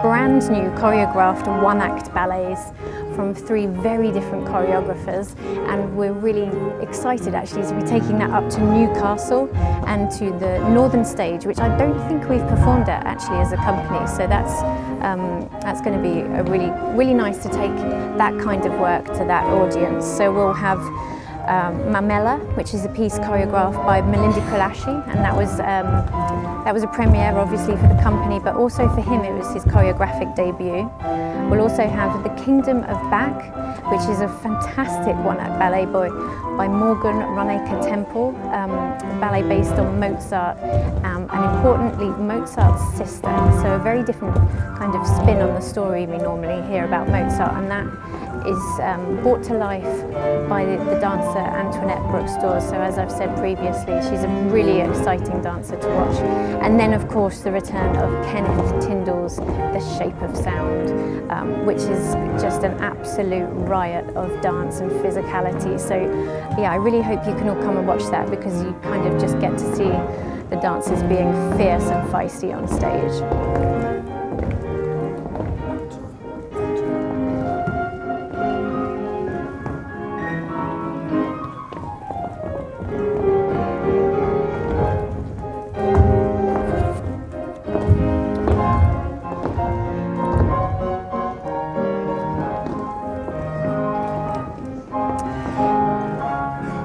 Speaker 1: brand new choreographed one-act ballets from 3 very different choreographers, and we're really excited actually to be taking that up to Newcastle and to the Northern Stage, which I don't think we've performed at actually as a company. So that's going to be a really nice to take that kind of work to that audience. So we'll have Mamela, which is a piece choreographed by Melinda Kulashi, and that was a premiere obviously for the company, but also for him it was his choreographic debut. We'll also have The Kingdom of Back, which is a fantastic one-act ballet by Morgan Roneka Temple, a ballet based on Mozart, and importantly Mozart's sister, so a very different kind of spin on the story we normally hear about Mozart, and that is brought to life by the dancer Antoinette Brooks-Dawes. So as I've said previously, she's a really exciting dancer to watch. And then of course the return of Kenneth Tyndall's The Shape of Sound, which is just an absolute riot of dance and physicality. So yeah, I really hope you can all come and watch that, because you kind of just get to see the dancers being fierce and feisty on stage.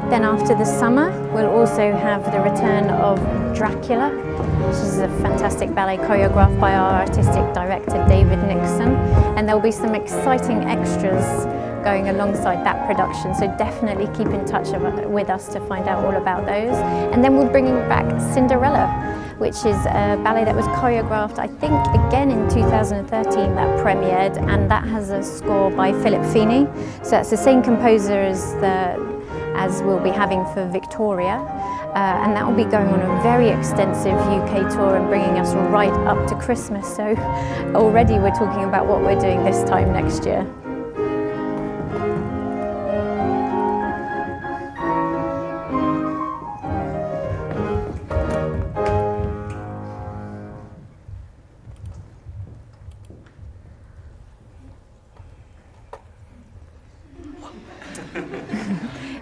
Speaker 1: Then after the summer, we'll also have the return of Dracula, which is a fantastic ballet choreographed by our artistic director, David Nixon. And there'll be some exciting extras going alongside that production, so definitely keep in touch with us to find out all about those. And then we're bringing back Cinderella, which is a ballet that was choreographed, I think, again in 2013 that premiered, and that has a score by Philip Feeney. So that's the same composer as we'll be having for Victoria, and that will be going on a very extensive UK tour and bringing us right up to Christmas. So already we're talking about what we're doing this time next year.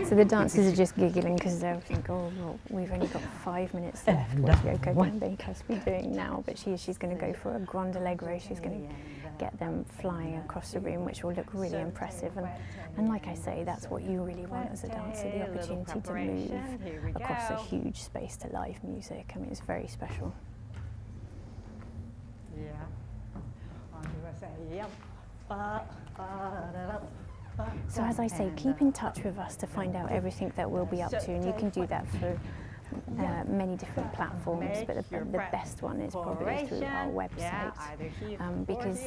Speaker 1: So the dancers are just giggling because they'll think, oh, well, we've only got 5 minutes left. What Yoko can make us be doing now? But she's going to go for a grand allegro. She's going to get them flying across the room, which will look really impressive. And like I say, that's what you really want as a dancer, the opportunity to move across a huge space to live music. I mean, it's very special. So as I say, keep in touch with us to find out everything that we'll be up to, and you can do that through many different platforms, but the best one is probably through our website, because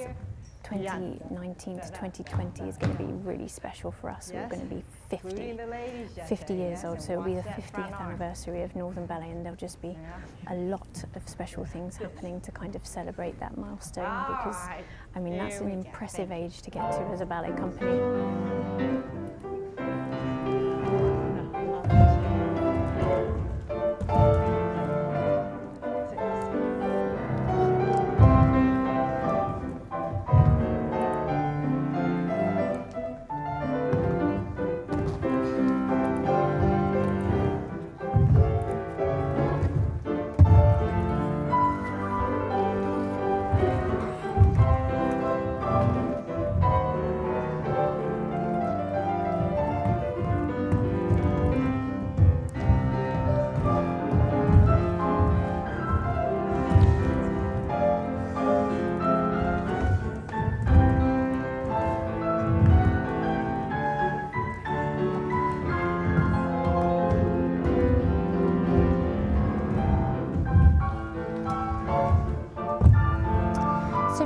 Speaker 1: 2019 to 2020 is going to be really special for us. We're going to be 50 years old, so it'll be the 50th anniversary of Northern Ballet, and there'll just be a lot of special things happening to kind of celebrate that milestone, because I mean that's an impressive age to get to as a ballet company.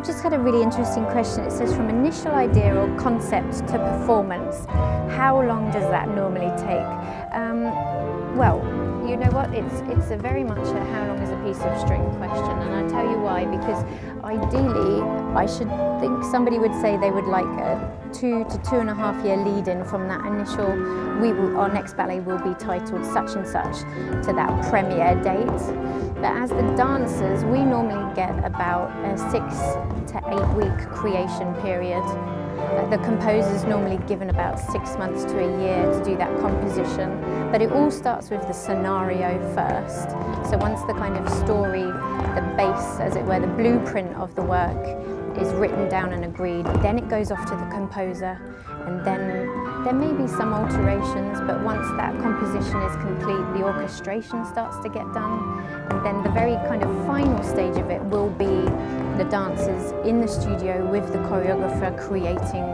Speaker 1: I've just had a really interesting question. It says, from initial idea or concept to performance, how long does that normally take? Well, you know what, it's a very much a how long is a piece of string question, and I'll tell you why. Because ideally I should think somebody would say they would like a 2 to 2.5 year lead in from that initial, our next ballet will be titled such and such, to that premiere date. But as the dancers, we normally get about a 6 to 8 week creation period. The composer's normally given about 6 months to a year to do that composition, but it all starts with the scenario first. So once the kind of story, the base, as it were, the blueprint of the work is written down and agreed, then it goes off to the composer, and then there may be some alterations, but once that composition is complete, the orchestration starts to get done, and then the very kind of final stage of it will be the dancers in the studio with the choreographer creating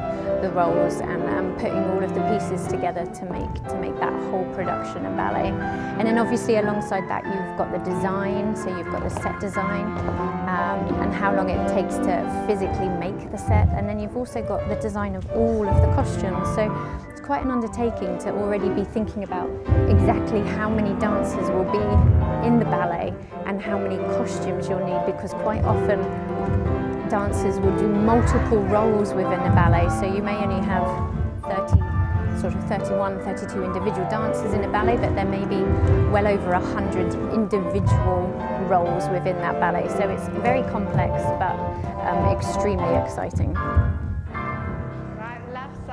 Speaker 1: the roles and putting all of the pieces together to make that whole production a ballet. And then obviously alongside that you've got the design, so you've got the set design and how long it takes to physically make the set, and then you've also got the design of all of the costumes. So it's quite an undertaking to already be thinking about exactly how many dancers will be in the ballet and how many costumes you'll need, because quite often dancers will do multiple roles within a ballet, so you may only have 31, 32 individual dancers in a ballet, but there may be well over 100 individual roles within that ballet. So it's very complex, but extremely exciting.
Speaker 2: Right, left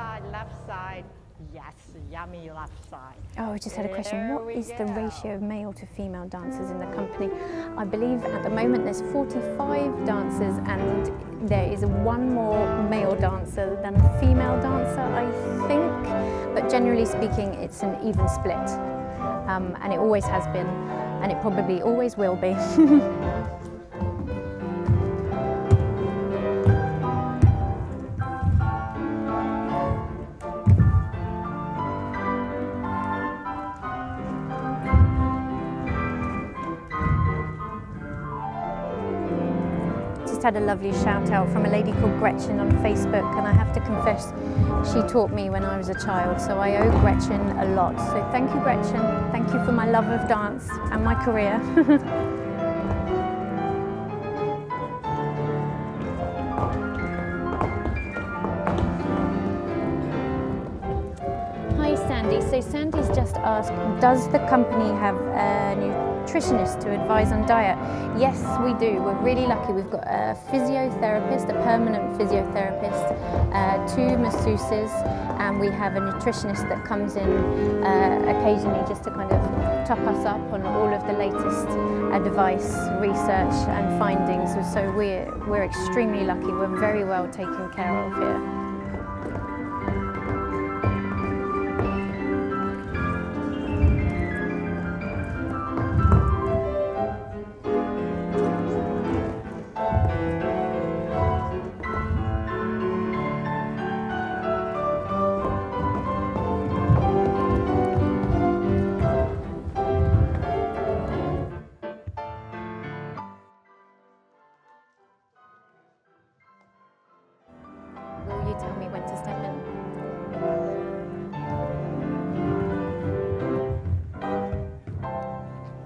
Speaker 2: side. Yes, yummy left side.
Speaker 1: Oh, I just had a question. What is the ratio of male to female dancers in the company? I believe at the moment there's 45 dancers and there is one more male dancer than a female dancer, I think. But generally speaking, it's an even split. And it always has been, and it probably always will be. Had a lovely shout out from a lady called Gretchen on Facebook, and I have to confess she taught me when I was a child, so I owe Gretchen a lot. So thank you, Gretchen. Thank you for my love of dance and my career. Hi Sandy. So Sandy's just asked, does the company have a nutritionist to advise on diet? Yes, we do. We're really lucky. We've got a physiotherapist, a permanent physiotherapist, 2 masseuses, and we have a nutritionist that comes in occasionally just to kind of top us up on all of the latest advice, research and findings. So we're extremely lucky. We're very well taken care of here. Will you tell me when to step in?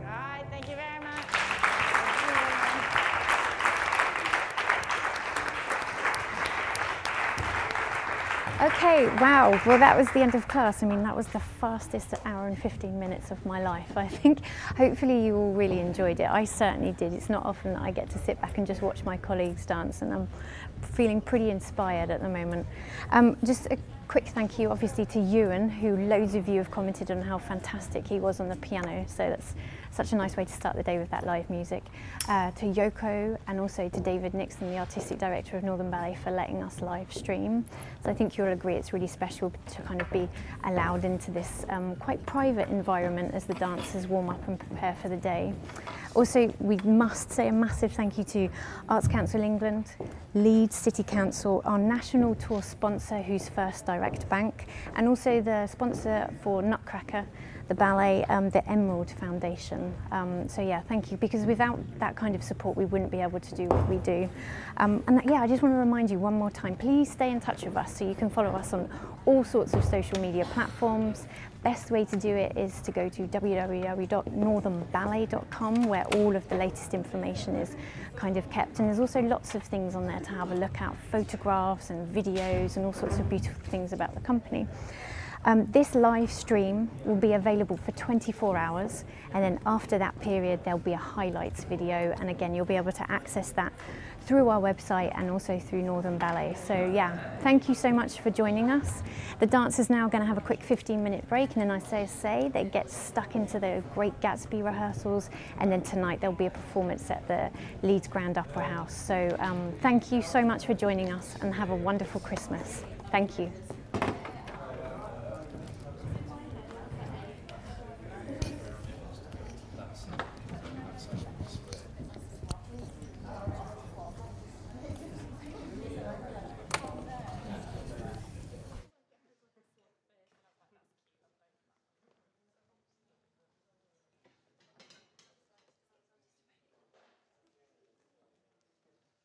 Speaker 2: Right, thank you very much.
Speaker 1: Okay, wow, well that was the end of class. I mean, that was the fastest hour and 15 minutes of my life. I think hopefully you all really enjoyed it. I certainly did. It's not often that I get to sit back and just watch my colleagues dance, and I'm feeling pretty inspired at the moment. Just a quick thank you obviously to Ewan, who loads of you have commented on how fantastic he was on the piano, so that's such a nice way to start the day with that live music. To Yoko, and also to David Nixon, the Artistic Director of Northern Ballet, for letting us live stream. So I think you'll agree it's really special to kind of be allowed into this quite private environment as the dancers warm up and prepare for the day. Also, we must say a massive thank you to Arts Council England, Leeds City Council, our national tour sponsor, who's First Direct Bank, and also the sponsor for Nutcracker, the ballet, the Emerald Foundation. So yeah, thank you, because without that kind of support we wouldn't be able to do what we do. Yeah, I just want to remind you one more time, please stay in touch with us, so you can follow us on all sorts of social media platforms. Best way to do it is to go to www.northernballet.com, where all of the latest information is kind of kept, and there's also lots of things on there to have a look at, photographs and videos and all sorts of beautiful things about the company. This live stream will be available for 24 hours, and then after that period there'll be a highlights video, and again you'll be able to access that through our website and also through Northern Ballet. So yeah, thank you so much for joining us. The dance is now going to have a quick 15-minute break, and then I say they get stuck into the Great Gatsby rehearsals, and then tonight there'll be a performance at the Leeds Grand Opera House. So thank you so much for joining us, and have a wonderful Christmas. Thank you.